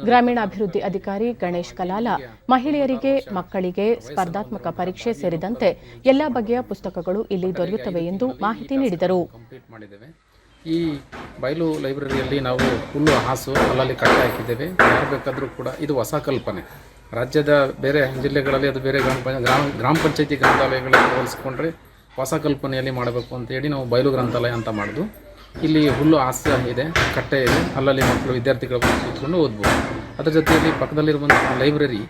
ಗ್ರಾಮೀಣಾಭಿವೃದ್ಧಿ ಅಧಿಕಾರಿ ಗಣೇಶ್ ಕಲಾಲ ಮಹಿಳೆಯರಿಗೆ, ಮಕ್ಕಳಿಗೆ ಸ್ಪರ್ಧಾತ್ಮಕ ಪರೀಕ್ಷೆ ಸೇರಿದಂತೆ ಎಲ್ಲಾ ಬಗೆಯ ಪುಸ್ತಕಗಳು ಇಲ್ಲಿ ದೊರೆಯುತ್ತವೆ ಎಂದು ಮಾಹಿತಿ ನೀಡಿದರು. ಈ ಬಯಲು ಲೈಬ್ರರಿಯಲ್ಲಿ ನಾವು ಹುಲ್ಲು ಹಾಸು ಅಲ್ಲಲ್ಲಿ ಕಟ್ಟೆ ಹಾಕಿದ್ದೇವೆ. ಯಾರು ಬೇಕಾದರೂ ಕೂಡ ಇದು ಹೊಸ ಕಲ್ಪನೆ. ರಾಜ್ಯದ ಬೇರೆ ಜಿಲ್ಲೆಗಳಲ್ಲಿ ಅದು ಬೇರೆ ಗ್ರಾಮ ಪಂಚಾಯತಿ ಗ್ರಂಥಾಲಯಗಳಲ್ಲಿ ಹೋಲಿಸಿಕೊಂಡ್ರೆ ಹೊಸ ಕಲ್ಪನೆಯಲ್ಲಿ ಮಾಡಬೇಕು ಅಂತೇಳಿ ನಾವು ಬಯಲು ಗ್ರಂಥಾಲಯ ಅಂತ ಮಾಡೋದು. ಇಲ್ಲಿ ಹುಲ್ಲು ಹಾಸ್ಯ ಇದೆ, ಕಟ್ಟೆ ಇದೆ, ಅಲ್ಲಲ್ಲಿ ಮಕ್ಕಳು ವಿದ್ಯಾರ್ಥಿಗಳು ಕೂತ್ಕೊಂಡು ಓದ್ಬೋದು. ಅದರ ಜೊತೆಯಲ್ಲಿ ಪಕ್ಕದಲ್ಲಿರುವಂಥ ಲೈಬ್ರರಿ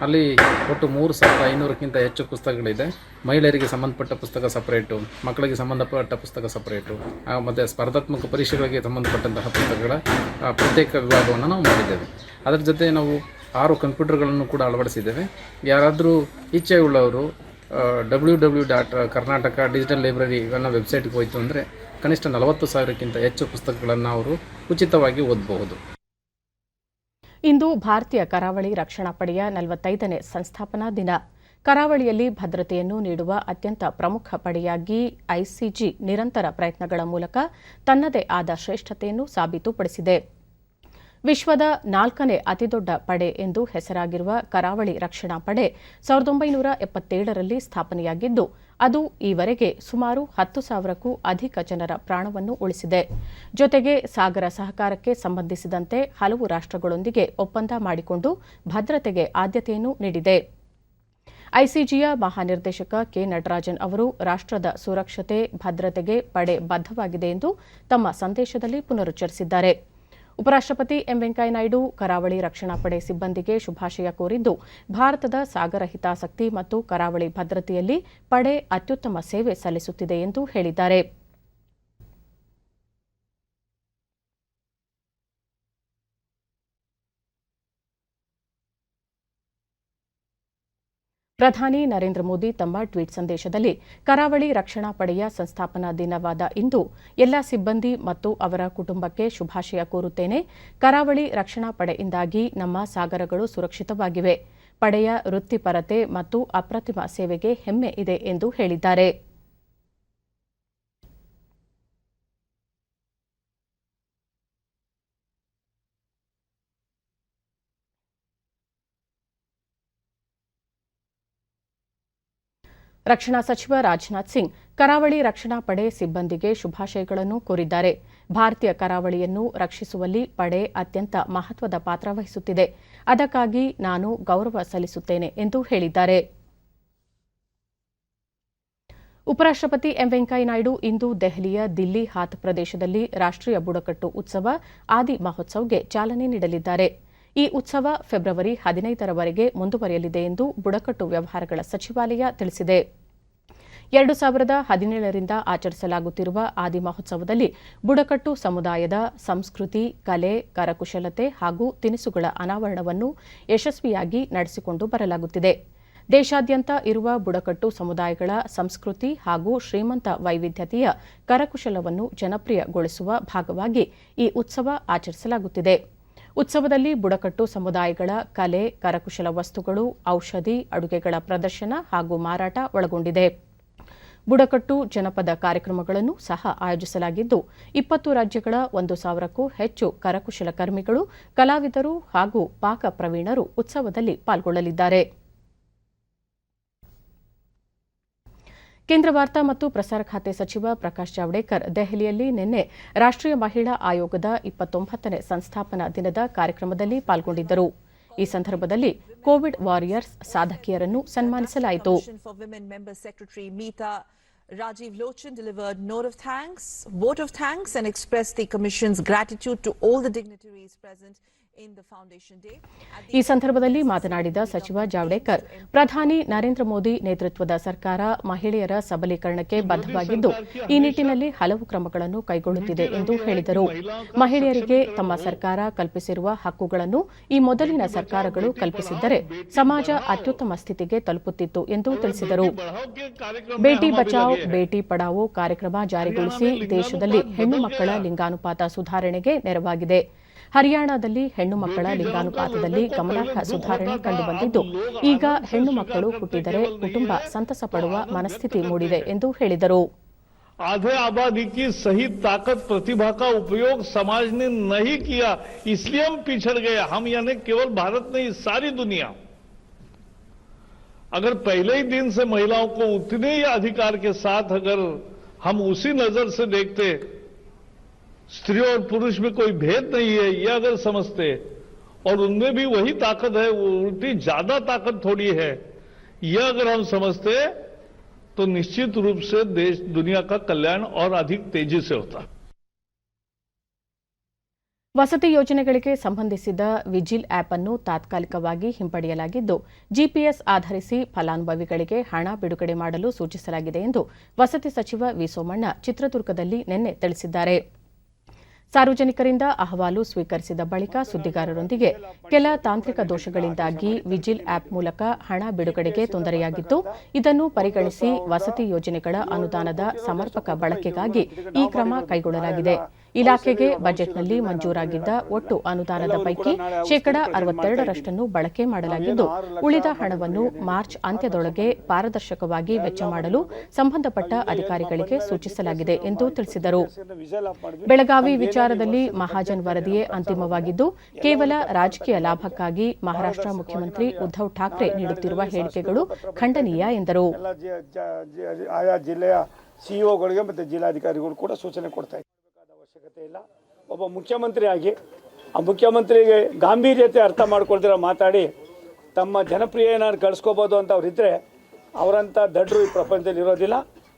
ಅಲ್ಲಿ ಒಟ್ಟು 3500ಕ್ಕಿಂತ ಹೆಚ್ಚು ಪುಸ್ತಕಗಳಿದೆ. ಮಹಿಳೆಯರಿಗೆ ಸಂಬಂಧಪಟ್ಟ ಪುಸ್ತಕ ಸಪ್ರೇಟು, ಮಕ್ಕಳಿಗೆ ಸಂಬಂಧಪಟ್ಟ ಪುಸ್ತಕ ಸಪ್ರೇಟು, ಮತ್ತು ಸ್ಪರ್ಧಾತ್ಮಕ ಪರೀಕ್ಷೆಗಳಿಗೆ ಸಂಬಂಧಪಟ್ಟಂತಹ ಪುಸ್ತಕಗಳ ಪ್ರತ್ಯೇಕ ವಿಭಾಗವನ್ನು ನಾವು ಮಾಡಿದ್ದೇವೆ. ಅದರ ಜೊತೆ ನಾವು 6 ಕಂಪ್ಯೂಟರ್ಗಳನ್ನು ಕೂಡ ಅಳವಡಿಸಿದ್ದೇವೆ. ಯಾರಾದರೂ ಇಚ್ಛೆಯುಳ್ಳವರು www.karnataka.digital.library ಅನ್ನೋ ವೆಬ್ಸೈಟ್ಗೆ ಹೋಯಿತು ಅಂದರೆ ಕನಿಷ್ಠ 40,000ಕ್ಕಿಂತ ಹೆಚ್ಚು ಪುಸ್ತಕಗಳನ್ನು ಅವರು ಉಚಿತವಾಗಿ ಓದಬಹುದು. ಇಂದು ಭಾರತೀಯ ಕರಾವಳಿ ರಕ್ಷಣಾ ಪಡೆಯ 45ನೇ ಸಂಸ್ಥಾಪನಾ ದಿನ. ಕರಾವಳಿಯಲ್ಲಿ ಭದ್ರತೆಯನ್ನು ನೀಡುವ ಅತ್ಯಂತ ಪ್ರಮುಖ ಪಡೆಯಾಗಿ ಐಸಿಜಿ ನಿರಂತರ ಪ್ರಯತ್ನಗಳ ಮೂಲಕ ತನ್ನದೇ ಆದ ಶ್ರೇಷ್ಠತೆಯನ್ನು ಸಾಬೀತುಪಡಿಸಿದೆ. ವಿಶ್ವದ 4ನೇ ಅತಿದೊಡ್ಡ ಪಡೆ ಎಂದು ಹೆಸರಾಗಿರುವ ಕರಾವಳಿ ರಕ್ಷಣಾ ಪಡೆ 1977ರಲ್ಲಿ ಸ್ಥಾಪನೆಯಾಗಿದ್ದು ಅದು ಈವರೆಗೆ ಸುಮಾರು 10,000ಕ್ಕೂ ಅಧಿಕ ಜನರ ಪ್ರಾಣವನ್ನು ಉಳಿಸಿದೆ. ಜೊತೆಗೆ ಸಾಗರ ಸಹಕಾರಕ್ಕೆ ಸಂಬಂಧಿಸಿದಂತೆ ಹಲವು ರಾಷ್ಟ್ರಗಳೊಂದಿಗೆ ಒಪ್ಪಂದ ಮಾಡಿಕೊಂಡು ಭದ್ರತೆಗೆ ಆದ್ಯತೆಯನ್ನು ನೀಡಿದೆ. ಐಸಿಜಿಯ ಮಹಾನಿರ್ದೇಶಕ ಕೆ ನಟರಾಜನ್ ಅವರು ರಾಷ್ಟ್ರದ ಸುರಕ್ಷತೆ, ಭದ್ರತೆಗೆ ಪಡೆ ಬದ್ಧವಾಗಿದೆ ಎಂದು ತಮ್ಮ ಸಂದೇಶದಲ್ಲಿ ಪುನರುಚ್ಚರಿಸಿದ್ದಾರೆ. ಉಪರಾಷ್ಟ್ರಪತಿ ಎಂ ವೆಂಕಯ್ಯನಾಯ್ಡು ಕರಾವಳಿ ರಕ್ಷಣಾ ಪಡೆ ಸಿಬ್ಬಂದಿಗೆ ಶುಭಾಶಯ ಕೋರಿದ್ದು, ಭಾರತದ ಸಾಗರ ಹಿತಾಸಕ್ತಿ ಮತ್ತು ಕರಾವಳಿ ಭದ್ರತೆಯಲ್ಲಿ ಪಡೆ ಅತ್ಯುತ್ತಮ ಸೇವೆ ಸಲ್ಲಿಸುತ್ತಿದೆ ಎಂದು ಹೇಳಿದ್ದಾರೆ. ಪ್ರಧಾನಿ ನರೇಂದ್ರ ಮೋದಿ ತಮ್ಮ ಟ್ವೀಟ್ ಸಂದೇಶದಲ್ಲಿ ಕರಾವಳಿ ರಕ್ಷಣಾ ಪಡೆಯ ಸಂಸ್ಥಾಪನಾ ದಿನವಾದ ಇಂದು ಎಲ್ಲ ಸಿಬ್ಬಂದಿ ಮತ್ತು ಅವರ ಕುಟುಂಬಕ್ಕೆ ಶುಭಾಶಯ ಕೋರುತ್ತೇನೆ. ಕರಾವಳಿ ರಕ್ಷಣಾ ಪಡೆಯಿಂದಾಗಿ ನಮ್ಮ ಸಾಗರಗಳು ಸುರಕ್ಷಿತವಾಗಿವೆ. ಪಡೆಯ ವೃತ್ತಿಪರತೆ ಮತ್ತು ಅಪ್ರತಿಮ ಸೇವೆಗೆ ಹೆಮ್ಮೆ ಇದೆ ಎಂದು ಹೇಳಿದ್ದಾರೆ. ರಕ್ಷಣಾ ಸಚಿವ ರಾಜನಾಥ್ ಸಿಂಗ್ ಕರಾವಳಿ ರಕ್ಷಣಾ ಪಡೆ ಸಿಬ್ಬಂದಿಗೆ ಶುಭಾಶಯಗಳನ್ನು ಕೋರಿದ್ದಾರೆ. ಭಾರತೀಯ ಕರಾವಳಿಯನ್ನು ರಕ್ಷಿಸುವಲ್ಲಿ ಪಡೆ ಅತ್ಯಂತ ಮಹತ್ವದ ಪಾತ್ರ ವಹಿಸುತ್ತಿದೆ. ಅದಕ್ಕಾಗಿ ನಾನು ಗೌರವ ಸಲ್ಲಿಸುತ್ತೇನೆ ಎಂದು ಹೇಳಿದ್ದಾರೆ. ಉಪರಾಷ್ಟ್ರಪತಿ ಎಂ ವೆಂಕಯ್ಯನಾಯ್ಡು ಇಂದು ದೆಹಲಿಯ ದಿಲ್ಲಿ ಹಾತ್ ಪ್ರದೇಶದಲ್ಲಿ ರಾಷ್ಟ್ರೀಯ ಬುಡಕಟ್ಟು ಉತ್ಸವ ಆದಿ ಮಹೋತ್ಸವ್ಗೆ ಚಾಲನೆ ನೀಡಲಿದ್ದಾರೆ. ಈ ಉತ್ಸವ ಫೆಬ್ರವರಿ 15ರವರೆಗೆ ಮುಂದುವರಿಯಲಿದೆ ಎಂದು ಬುಡಕಟ್ಟು ವ್ಯವಹಾರಗಳ ಸಚಿವಾಲಯ ತಿಳಿಸಿದೆ. 2017ರಿಂದ ಆಚರಿಸಲಾಗುತ್ತಿರುವ ಆದಿ ಮಹೋತ್ಸವದಲ್ಲಿ ಬುಡಕಟ್ಟು ಸಮುದಾಯದ ಸಂಸ್ಕೃತಿ, ಕಲೆ, ಕರಕುಶಲತೆ ಹಾಗೂ ತಿನಿಸುಗಳ ಅನಾವರಣವನ್ನು ಯಶಸ್ವಿಯಾಗಿ ನಡೆಸಿಕೊಂಡು ಬರಲಾಗುತ್ತಿದೆ. ದೇಶಾದ್ಯಂತ ಇರುವ ಬುಡಕಟ್ಟು ಸಮುದಾಯಗಳ ಸಂಸ್ಕೃತಿ ಹಾಗೂ ಶ್ರೀಮಂತ ವೈವಿಧ್ಯತೆಯ ಕರಕುಶಲವನ್ನು ಜನಪ್ರಿಯಗೊಳಿಸುವ ಭಾಗವಾಗಿ ಈ ಉತ್ಸವ ಆಚರಿಸಲಾಗುತ್ತಿದೆ. ಉತ್ಸವದಲ್ಲಿ ಬುಡಕಟ್ಟು ಸಮುದಾಯಗಳ ಕಲೆ, ಕರಕುಶಲ ವಸ್ತುಗಳು, ಔಷಧಿ, ಅಡುಗೆಗಳ ಪ್ರದರ್ಶನ ಹಾಗೂ ಮಾರಾಟ ಒಳಗೊಂಡಿದೆ. ಬುಡಕಟ್ಟು ಜನಪದ ಕಾರ್ಯಕ್ರಮಗಳನ್ನು ಸಹ ಆಯೋಜಿಸಲಾಗಿದ್ದು 20 ರಾಜ್ಯಗಳ 1,000ಕ್ಕೂ ಹೆಚ್ಚು ಕರಕುಶಲಕರ್ಮಿಗಳು, ಕಲಾವಿದರು ಹಾಗೂ ಪಾಕ ಪ್ರವೀಣರು ಉತ್ಸವದಲ್ಲಿ ಪಾಲ್ಗೊಳ್ಳಲಿದ್ದಾರೆ. ಕೇಂದ್ರ ವಾರ್ತಾ ಮತ್ತು ಪ್ರಸಾರ ಖಾತೆ ಸಚಿವ ಪ್ರಕಾಶ್ ಜಾವಡೇಕರ್ ದೆಹಲಿಯಲ್ಲಿ ನಿನ್ನೆ ರಾಷ್ಟ್ರೀಯ ಮಹಿಳಾ ಆಯೋಗದ 29ನೇ ಸಂಸ್ಥಾಪನಾ ದಿನದ ಕಾರ್ಯಕ್ರಮದಲ್ಲಿ ಪಾಲ್ಗೊಂಡಿದ್ದರು. ಈ ಸಂದರ್ಭದಲ್ಲಿ ಕೋವಿಡ್ ವಾರಿಯರ್ಸ್ ಸಾಧಕಿಯರನ್ನು ಸನ್ಮಾನಿಸಲಾಯಿತು. Rajiv Lochan delivered vote of thanks and expressed the Commission's gratitude to all the dignitaries present in the Foundation Day. ಈ ಸಂದರ್ಭದಲ್ಲಿ ಮಾತನಾಡಿದ ಸಚಿವ ಜಾವಡೇಕರ್, ಪ್ರಧಾನಿ ನರೇಂದ್ರ ಮೋದಿ ನೇತೃತ್ವದ ಸರ್ಕಾರ ಮಹಿಳೆಯರ ಸಬಲೀಕರಣಕ್ಕೆ ಬದ್ಧವಾಗಿದ್ದು ಈ ನಿಟ್ಟಿನಲ್ಲಿ ಹಲವು ಕ್ರಮಗಳನ್ನು ಕೈಗೊಳ್ಳುತ್ತಿದೆ ಎಂದು ಹೇಳಿದರು. ಮಹಿಳೆಯರಿಗೆ ತಮ್ಮ ಸರ್ಕಾರ ಕಲ್ಪಿಸಿರುವ ಹಕ್ಕುಗಳನ್ನು ಈ ಮೊದಲಿನ ಸರ್ಕಾರಗಳು ಕಲ್ಪಿಸಿದ್ದರೆ ಸಮಾಜ ಅತ್ಯುತ್ತಮ ಸ್ಥಿತಿಗೆ ತಲುಪುತ್ತಿತ್ತು ಎಂದು ತಿಳಿಸಿದರು. ಬೇಟಿ ಬಚಾವೋ ಬೇಟಿ ಪಢಾವೋ ಕಾರ್ಯಕ್ರಮ ಜಾರಿಗೊಳಿಸಿ ದೇಶದಲ್ಲಿ ಹೆಣ್ಣು ಮಕ್ಕಳ ಲಿಂಗಾನುಪಾತ ಸುಧಾರಣೆಗೆ ನೆರವಾಗಿದೆ. ಹರಿಯಾಣದಲ್ಲಿ ಹೆಣ್ಣು ಮಕ್ಕಳ ಲಿಂಗಾನುಪಾತದಲ್ಲಿ ಗಮನಾರ್ಹ ಸುಧಾರಣೆ ಕಂಡುಬಂದಿದ್ದು ಈಗ ಹೆಣ್ಣು ಮಕ್ಕಳು ಹುಟ್ಟಿದರೆ ಕುಟುಂಬ ಸಂತಸ ಪಡುವ ಮನಸ್ಥಿತಿ ಮೂಡಿದೆ ಎಂದು ಹೇಳಿದರು. आधे आबादी की सही ताकत प्रतिभा का उपयोग समाज ने नहीं किया, इसलिए हम पिछड़ गए. हम यानी केवल भारत नहीं, सारी दुनिया. अगर पहले ही दिन से महिलाओं को उतने ही अधिकार के साथ अगर हम उसी नजर से देखते, स्त्री और पुरुष में कोई भेद नहीं है ये अगर समझते और उनमें भी वही ताकत है, उल्टी ज्यादा ताकत थोड़ी है, यह अगर हम समझते तो निश्चित रूप से देश दुनिया का कल्याण और अधिक तेजी से होता. ವಸತಿ ಯೋಜನೆಗಳಿಗೆ ಸಂಬಂಧಿಸಿದ ವಿಜಿಲ್ ಆಪ್ ಅನ್ನು ತಾತ್ಕಾಲಿಕವಾಗಿ ಹಿಂಪಡೆಯಲಾಗಿದ್ದು ಜಿಪಿಎಸ್ ಆಧರಿಸಿ ಫಲಾನುಭವಿಗಳಿಗೆ ಹಣ ಬಿಡುಗಡೆ ಮಾಡಲು ಸೂಚಿಸಲಾಗಿದೆ ಎಂದು ವಸತಿ ಸಚಿವ ವಿ ಸೋಮಣ್ಣ ಚಿತ್ರದುರ್ಗದಲ್ಲಿ ನಿನ್ನೆ ತಿಳಿಸಿದ್ದಾರೆ. ಸಾರ್ವಜನಿಕರಿಂದ ಅಹವಾಲು ಸ್ವೀಕರಿಸಿದ ಬಳಿಕ ಸುದ್ದಿಗಾರರೊಂದಿಗೆ ಕೆಲ ತಾಂತ್ರಿಕ ದೋಷಗಳಿಂದಾಗಿ ವಿಜಿಲ್ ಆಪ್ ಮೂಲಕ ಹಣ ಬಿಡುಗಡೆಗೆ ತೊಂದರೆಯಾಗಿತ್ತು. ಇದನ್ನು ಪರಿಗಣಿಸಿ ವಸತಿ ಯೋಜನೆಗಳ ಅನುದಾನದ ಸಮರ್ಪಕ ಬಳಕೆಗಾಗಿ ಈ ಕ್ರಮ ಕೈಗೊಳ್ಳಲಾಗಿದೆ. ಇಲಾಖೆಗೆ ಬಜೆಟ್ನಲ್ಲಿ ಮಂಜೂರಾಗಿದ್ದ ಒಟ್ಟು ಅನುದಾನದ ಪೈಕಿ ಶೇಕಡಾ 62ರಷ್ಟನ್ನು ಬಳಕೆ ಮಾಡಲಾಗಿದ್ದು ಉಳಿದ ಹಣವನ್ನು ಮಾರ್ಚ್ ಅಂತ್ಯದೊಳಗೆ ಪಾರದರ್ಶಕವಾಗಿ ವೆಚ್ಚ ಮಾಡಲು ಸಂಬಂಧಪಟ್ಟ ಅಧಿಕಾರಿಗಳಿಗೆ ಸೂಚಿಸಲಾಗಿದೆ ಎಂದು ತಿಳಿಸಿದರು. ಬೆಳಗಾವಿ ವಿಚಾರದಲ್ಲಿ ಮಹಾಜನ್ ವರದಿಯೇ ಅಂತಿಮವಾಗಿದ್ದು ಕೇವಲ ರಾಜಕೀಯ ಲಾಭಕ್ಕಾಗಿ ಮಹಾರಾಷ್ಟ್ರ ಮುಖ್ಯಮಂತ್ರಿ ಉದ್ದವ್ ಠಾಕ್ರೆ ನೀಡುತ್ತಿರುವ ಹೇಳಿಕೆಗಳು ಖಂಡನೀಯ ಎಂದರು. ಆಯಾ ಜಿಲ್ಲೆಯ ಸಿಇಒಗಳಿಗೆ ಮತ್ತು ಜಿಲ್ಲಾಧಿಕಾರಿಗಳು ಕೂಡ ಸೂಚನೆ ಕೊಡ್ತಾ ಇದ್ದಾರೆ. ಅವಶ್ಯಕತೆ ಇಲ್ಲ. ಒಬ್ಬ ಮುಖ್ಯಮಂತ್ರಿಯಾಗಿ ಆ ಮುಖ್ಯಮಂತ್ರಿಗೆ ಗಾಂಭೀರ್ಯತೆ ಅರ್ಥ ಮಾಡ್ಕೊಳ್ದಿರ ಮಾತಾಡಿ ತಮ್ಮ ಜನಪ್ರಿಯ ಏನಾದ್ರು ಗಳಿಸ್ಕೋಬೋದು ಅಂತ ಅವರಿದ್ದರೆ ಅವರಂಥ ದಡ್ರು ಈ ಪ್ರಪಂಚದಲ್ಲಿ ಇರೋದಿಲ್ಲ.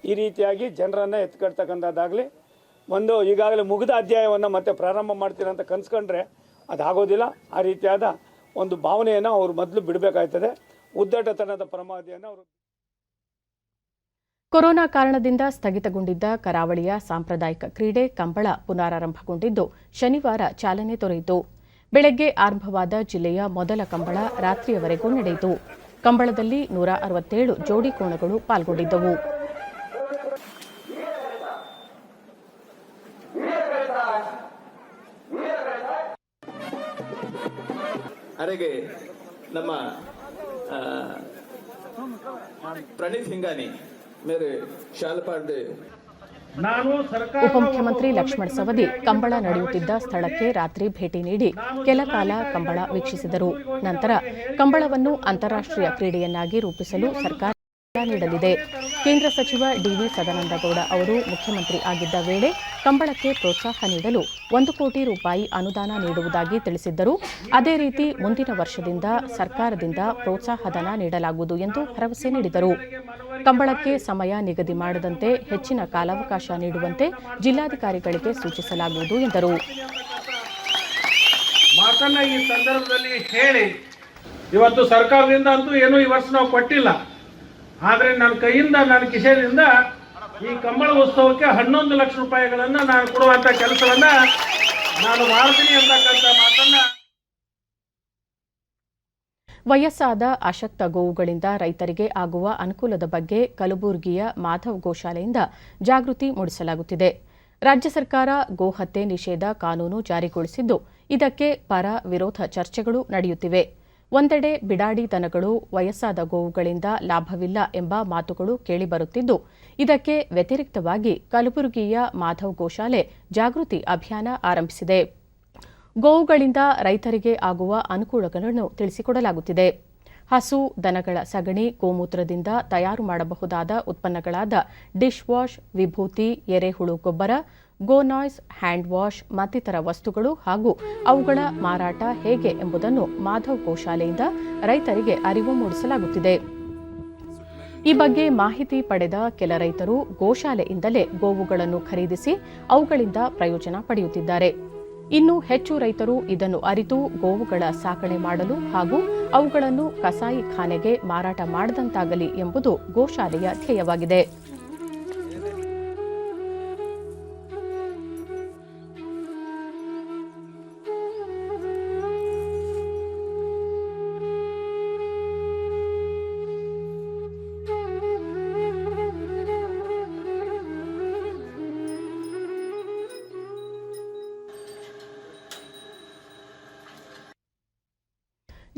ಈ ರೀತಿಯಾಗಿ ಜನರನ್ನು ಎತ್ಕೊಳ್ತಕ್ಕಂಥದ್ದಾಗಲಿ ಒಂದು ಈಗಾಗಲೇ ಮುಗಿದ ಅಧ್ಯಾಯವನ್ನು ಮತ್ತೆ ಪ್ರಾರಂಭ ಮಾಡ್ತೀರ ಅಂತ ಕನ್ಸ್ಕೊಂಡ್ರೆ ಅದಾಗೋದಿಲ್ಲ. ಆ ರೀತಿಯಾದ ಒಂದು ಭಾವನೆಯನ್ನು ಅವರು ಮೊದಲು ಬಿಡಬೇಕಾಗ್ತದೆ. ಉದ್ದಟತನದ ಪ್ರಮಾದಿಯನ್ನು ಅವರು ಕೊರೋನಾ ಕಾರಣದಿಂದ ಸ್ಥಗಿತಗೊಂಡಿದ್ದ ಕರಾವಳಿಯ ಸಾಂಪ್ರದಾಯಿಕ ಕ್ರೀಡೆ ಕಂಬಳ ಪುನರಾರಂಭಗೊಂಡಿದ್ದು ಶನಿವಾರ ಚಾಲನೆ ದೊರೆಯಿತು. ಬೆಳಗ್ಗೆ ಆರಂಭವಾದ ಜಿಲ್ಲೆಯ ಮೊದಲ ಕಂಬಳ ರಾತ್ರಿಯವರೆಗೂ ನಡೆಯಿತು. ಕಂಬಳದಲ್ಲಿ 167 ಜೋಡಿ ಕೋಣಗಳು ಪಾಲ್ಗೊಂಡಿದ್ದವು. ಅರೆಗೆ ನಮ್ಮ ಪ್ರಣೀತ್ ಹಿಂಗಾನಿ ಮೇರೆ ಶಾಲ್ಪಾಡ್ದೆ ಉಪಮುಖ್ಯಮಂತ್ರಿ ಲಕ್ಷ್ಮಣ ಸವದಿ ಕಂಬಳ ನಡೆಯುತ್ತಿದ್ದ ಸ್ಥಳಕ್ಕೆ ರಾತ್ರಿ ಭೇಟಿ ನೀಡಿ ಕೆಲ ಕಾಲ ಕಂಬಳ ವೀಕ್ಷಿಸಿದರು. ನಂತರ ಕಂಬಳವನ್ನು ಅಂತಾರಾಷ್ಟ್ರೀಯ ಕ್ರೀಡೆಯನ್ನಾಗಿ ರೂಪಿಸಲು ಸರ್ಕಾರ ನೀಡಲಿದೆ. ಕೇಂದ್ರ ಸಚಿವ ಡಿವಿ ಸದಾನಂದಗೌಡ ಅವರು ಮುಖ್ಯಮಂತ್ರಿ ಆಗಿದ್ದ ವೇಳೆ ಕಂಬಳಕ್ಕೆ ಪ್ರೋತ್ಸಾಹ ನೀಡಲು 1 ಕೋಟಿ ರೂಪಾಯಿ ಅನುದಾನ ನೀಡುವುದಾಗಿ ತಿಳಿಸಿದ್ದರು. ಅದೇ ರೀತಿ ಮುಂದಿನ ವರ್ಷದಿಂದ ಸರ್ಕಾರದಿಂದ ಪ್ರೋತ್ಸಾಹಧನ ನೀಡಲಾಗುವುದು ಎಂದು ಭರವಸೆ ನೀಡಿದರು. ಕಂಬಳಕ್ಕೆ ಸಮಯ ನಿಗದಿ ಮಾಡದಂತೆ ಹೆಚ್ಚಿನ ಕಾಲಾವಕಾಶ ನೀಡುವಂತೆ ಜಿಲ್ಲಾಧಿಕಾರಿಗಳಿಗೆ ಸೂಚಿಸಲಾಗುವುದು ಎಂದರು. ಮಾತನ್ನ ಈ ಸಂದರ್ಭದಲ್ಲಿ ಹೇಳಿ, ಇವತ್ತು ಸರ್ಕಾರದಿಂದ ಅಂತೂ ಏನೂ ಈ ವರ್ಷ ನಾವು ಕೊಟ್ಟಿಲ್ಲ, ಆದರೆ ನನ್ನ ಕೈಯಿಂದ ನನ್ನ ಕಿಶೆಯಿಂದ ಈ ಕಂಬಳ ಉತ್ಸವಕ್ಕೆ 11 ಲಕ್ಷ ರೂಪಾಯಿಗಳನ್ನು ನಾನು ಕೊಡುವಂತ ಕೆಲಸವನ್ನ ನಾನು ಮಾಡ್ತೀನಿ ಅಂತಕ್ಕಂಥ ಮಾತನ್ನ. ವಯಸ್ಸಾದ ಅಶಕ್ತ ಗೋವುಗಳಿಂದ ರೈತರಿಗೆ ಆಗುವ ಅನುಕೂಲದ ಬಗ್ಗೆ ಕಲಬುರಗಿಯ ಮಾಧವ್ ಗೋಶಾಲೆಯಿಂದ ಜಾಗೃತಿ ಮೂಡಿಸಲಾಗುತ್ತಿದೆ. ರಾಜ್ಯ ಸರ್ಕಾರ ಗೋಹತ್ಯೆ ನಿಷೇಧ ಕಾನೂನು ಜಾರಿಗೊಳಿಸಿದ್ದು, ಇದಕ್ಕೆ ಪರ ವಿರೋಧ ಚರ್ಚೆಗಳು ನಡೆಯುತ್ತಿವೆ. ಒಂದೆಡೆ ಬಿಡಾಡಿ ದನಗಳು ವಯಸ್ಸಾದ ಗೋವುಗಳಿಂದ ಲಾಭವಿಲ್ಲ ಎಂಬ ಮಾತುಗಳು ಕೇಳಿಬರುತ್ತಿದ್ದು, ಇದಕ್ಕೆ ವ್ಯತಿರಿಕ್ತವಾಗಿ ಕಲಬುರಗಿಯ ಮಾಧವ್ ಗೋಶಾಲೆ ಜಾಗೃತಿ ಅಭಿಯಾನ ಆರಂಭಿಸಿದೆ. ಗೋವುಗಳಿಂದ ರೈತರಿಗೆ ಆಗುವ ಅನುಕೂಲಗಳನ್ನು ತಿಳಿಸಿಕೊಡಲಾಗುತ್ತಿದೆ. ಹಸು, ದನಗಳ ಸಗಣಿ, ಗೋಮೂತ್ರದಿಂದ ತಯಾರು ಮಾಡಬಹುದಾದ ಉತ್ಪನ್ನಗಳಾದ ಡಿಶ್ ವಾಶ್, ವಿಭೂತಿ, ಎರೆಹುಳು ಗೊಬ್ಬರ, ಗೋನಾಯ್ಸ್, ಹ್ಯಾಂಡ್ ವಾಶ್ ಮತ್ತಿತರ ವಸ್ತುಗಳು ಹಾಗೂ ಅವುಗಳ ಮಾರಾಟ ಹೇಗೆ ಎಂಬುದನ್ನು ಮಾಧವ್ ಗೋಶಾಲೆಯಿಂದ ರೈತರಿಗೆ ಅರಿವು ಮೂಡಿಸಲಾಗುತ್ತಿದೆ. ಈ ಬಗ್ಗೆ ಮಾಹಿತಿ ಪಡೆದ ಕೆಲ ರೈತರು ಗೋಶಾಲೆಯಿಂದಲೇ ಗೋವುಗಳನ್ನು ಖರೀದಿಸಿ ಅವುಗಳಿಂದ ಪ್ರಯೋಜನ ಪಡೆಯುತ್ತಿದ್ದಾರೆ. ಇನ್ನು ಹೆಚ್ಚು ರೈತರು ಇದನ್ನು ಅರಿತು ಗೋವುಗಳ ಸಾಕಣೆ ಮಾಡಲು ಹಾಗೂ ಅವುಗಳನ್ನು ಕಸಾಯಿಖಾನೆಗೆ ಮಾರಾಟ ಮಾಡದಂತಾಗಲಿ ಎಂಬುದು ಗೋಶಾಲೆಯ ಧ್ಯೇಯವಾಗಿದೆ.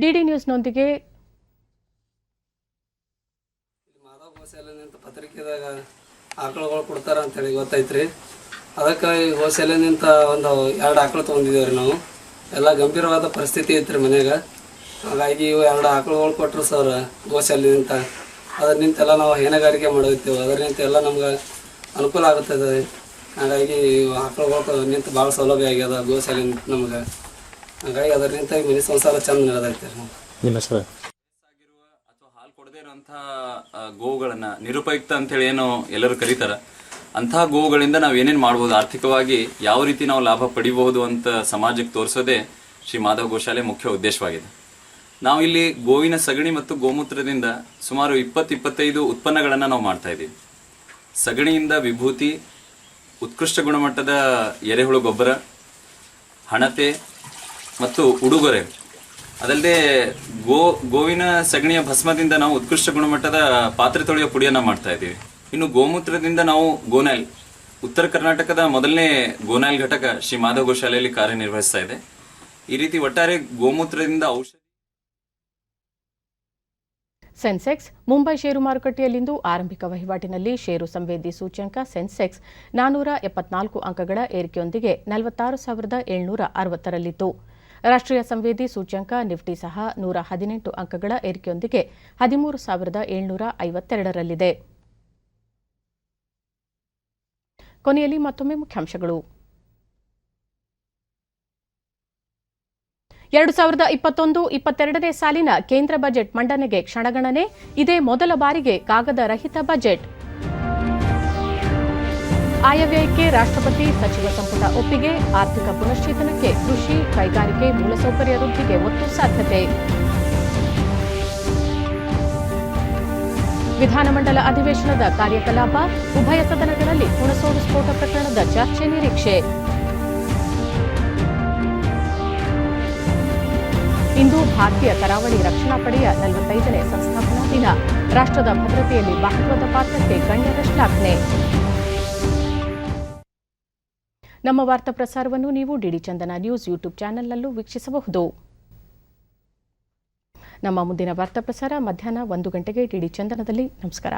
ಡಿಡಿ ನ್ಯೂಸ್ನೊಂದಿಗೆ ಮಾಧವ್ ಗೋಶಾಲೆನಿಂದ ಪತ್ರಿಕೆದಾಗ ಆಕಳುಗಳು ಕೊಡ್ತಾರ ಅಂತೇಳಿ ಗೊತ್ತೈತ್ರಿ. ಅದಕ್ಕೆ ಈ ಗೋಶಾಲೆನಿಂದ ಒಂದು 2 ಆಕಳು ತೊಗೊಂಡಿದ್ದೇವೆ ರೀ. ನಾವು ಎಲ್ಲ ಗಂಭೀರವಾದ ಪರಿಸ್ಥಿತಿ ಐತ್ರಿ ಮನ್ಯಾಗ. ಹಾಗಾಗಿ ಇವು 2 ಆಕಳುಗಳು ಕೊಟ್ಟರು ಸರ್ ಗೋಶಾಲೆನಿಂದ. ಅದರಿಂದ ನಾವು ಹೈನುಗಾರಿಕೆ ಮಾಡಿರ್ತೀವಿ. ಅದರಿಂದ ಎಲ್ಲ ನಮ್ಗೆ ಅನುಕೂಲ ಆಗುತ್ತದೆ. ಹಾಗಾಗಿ ಆಕಳುಗಳು ನಿಂತು ಭಾಳ ಸೌಲಭ್ಯ ಆಗ್ಯದ ಗೋಶಾಲೆನಿಂದ ನಮ್ಗೆ. ಹಾಗಾಗಿ ಅದರಿಂದ ಮನೆ ಸಂಸಾರ ಚಂದ ನಡೆದೈತೆ. ಅಥವಾ ಹಾಲು ಕೊಡದೇ ಇರುವಂತಹ ಗೋವುಗಳನ್ನ ನಿರುಪಯುಕ್ತ ಅಂತೇಳಿ ಏನು ಎಲ್ಲರೂ ಕರೀತಾರ, ಅಂತಹ ಗೋವುಗಳಿಂದ ನಾವು ಏನೇನು ಮಾಡ್ಬೋದು, ಆರ್ಥಿಕವಾಗಿ ಯಾವ ರೀತಿ ನಾವು ಲಾಭ ಪಡಿಬಹುದು ಅಂತ ಸಮಾಜಕ್ಕೆ ತೋರಿಸೋದೇ ಶ್ರೀ ಮಾಧವ್ ಗೋಶಾಲೆ ಮುಖ್ಯ ಉದ್ದೇಶವಾಗಿದೆ. ನಾವು ಇಲ್ಲಿ ಗೋವಿನ ಸಗಣಿ ಮತ್ತು ಗೋಮೂತ್ರದಿಂದ ಸುಮಾರು 20-25 ಉತ್ಪನ್ನಗಳನ್ನು ನಾವು ಮಾಡ್ತಾ ಇದ್ದೀವಿ. ಸಗಣಿಯಿಂದ ವಿಭೂತಿ, ಉತ್ಕೃಷ್ಟ ಗುಣಮಟ್ಟದ ಎರೆಹುಳು ಗೊಬ್ಬರ, ಹಣತೆ ಮತ್ತು ಉಡುಗೊರೆ. ಅದಲ್ಲದೆ ಗೋವಿನ ಸಗಣಿಯ ಭಸ್ಮದಿಂದ ನಾವು ಉತ್ಕೃಷ್ಟ ಗುಣಮಟ್ಟದ ಪಾತ್ರೆ ತೊಳೆಯುವ ಪುಡಿಯನ್ನು ಮಾಡ್ತಾ ಇದ್ದೀವಿ. ಇನ್ನು ಗೋಮೂತ್ರದಿಂದ ನಾವು ಗೋನಾಯ್ಲ್, ಉತ್ತರ ಕರ್ನಾಟಕದ ಮೊದಲನೇ ಗೋನಾಯ್ಲ್ ಘಟಕ ಶ್ರೀ ಮಾಧವ್ ಗೋಶಾಲೆಯಲ್ಲಿ ಕಾರ್ಯನಿರ್ವಹಿಸ್ತಾ ಇದೆ. ಈ ರೀತಿ ಒಟ್ಟಾರೆ ಗೋಮೂತ್ರದಿಂದ ಔಷಧಿ. ಸೆನ್ಸೆಕ್ಸ್ ಮುಂಬೈ ಷೇರು ಮಾರುಕಟ್ಟೆಯಲ್ಲಿಂದು ಆರಂಭಿಕ ವಹಿವಾಟಿನಲ್ಲಿ ಷೇರು ಸಂವೇದಿ ಸೂಚ್ಯಂಕ ಸೆನ್ಸೆಕ್ಸ್ 474 ಅಂಕಗಳ ಏರಿಕೆಯೊಂದಿಗೆ 46,760ರಲ್ಲಿತ್ತು. ರಾಷ್ಟ್ರೀಯ ಸಂವೇದಿ ಸೂಚ್ಯಂಕ ನಿಫ್ಟಿ ಸಹ 118 ಅಂಕಗಳ ಏರಿಕೆಯೊಂದಿಗೆ 13,752ರಲ್ಲಿದೆ. ಕೊನೆಯಲ್ಲಿ ಮತ್ತೊಮ್ಮೆ ಮುಖ್ಯಾಂಶಗಳು. 2021-22ನೇ ಸಾಲಿನ ಕೇಂದ್ರ ಬಜೆಟ್ ಮಂಡನೆಗೆ ಕ್ಷಣಗಣನೆ. ಇದೇ ಮೊದಲ ಬಾರಿಗೆ ಕಾಗದ ರಹಿತ ಬಜೆಟ್. ಆಯವ್ಯಯಕ್ಕೆ ರಾಷ್ಟ್ರಪತಿ ಸಚಿವ ಸಂಪುಟ ಒಪ್ಪಿಗೆ. ಆರ್ಥಿಕ ಪುನಶ್ಚೇತನಕ್ಕೆ ಕೃಷಿ, ಕೈಗಾರಿಕೆ, ಮೂಲಸೌಕರ್ಯ ವೃದ್ಧಿಗೆ ಒತ್ತು ಸಾಧ್ಯತೆ. ವಿಧಾನಮಂಡಲ ಅಧಿವೇಶನದ ಕಾರ್ಯಕಲಾಪ. ಉಭಯ ಸದನಗಳಲ್ಲಿ ಹುಣಸೋಡು ಸ್ಫೋಟ ಪ್ರಕರಣದ ಚರ್ಚೆ ನಿರೀಕ್ಷೆ. ಇಂದು ಭಾರತೀಯ ಕರಾವಳಿ ರಕ್ಷಣಾ ಪಡೆಯ 45ನೇ ಸಂಸ್ಥಾಪನಾ ದಿನ. ರಾಷ್ಟ್ರದ ಭದ್ರತೆಯಲ್ಲಿ ಮಹತ್ವದ ಪಾತ್ರಕ್ಕೆ ಗಣ್ಯರ ಶ್ಲಾಘನೆ. ನಮ್ಮ ವಾರ್ತಾ ಪ್ರಸಾರವನ್ನು ನೀವು ಡಿಡಿ ಚಂದನ ನ್ಯೂಸ್ ಯೂಟ್ಯೂಬ್ ಚಾನೆಲ್ನಲ್ಲೂ ವೀಕ್ಷಿಸಬಹುದು. ನಮ್ಮ ಮುಂದಿನ ವಾರ್ತಾ ಪ್ರಸಾರ ಮಧ್ಯಾಹ್ನ 1 ಗಂಟೆಗೆ ಡಿಡಿ ಚಂದನದಲ್ಲಿ. ನಮಸ್ಕಾರ.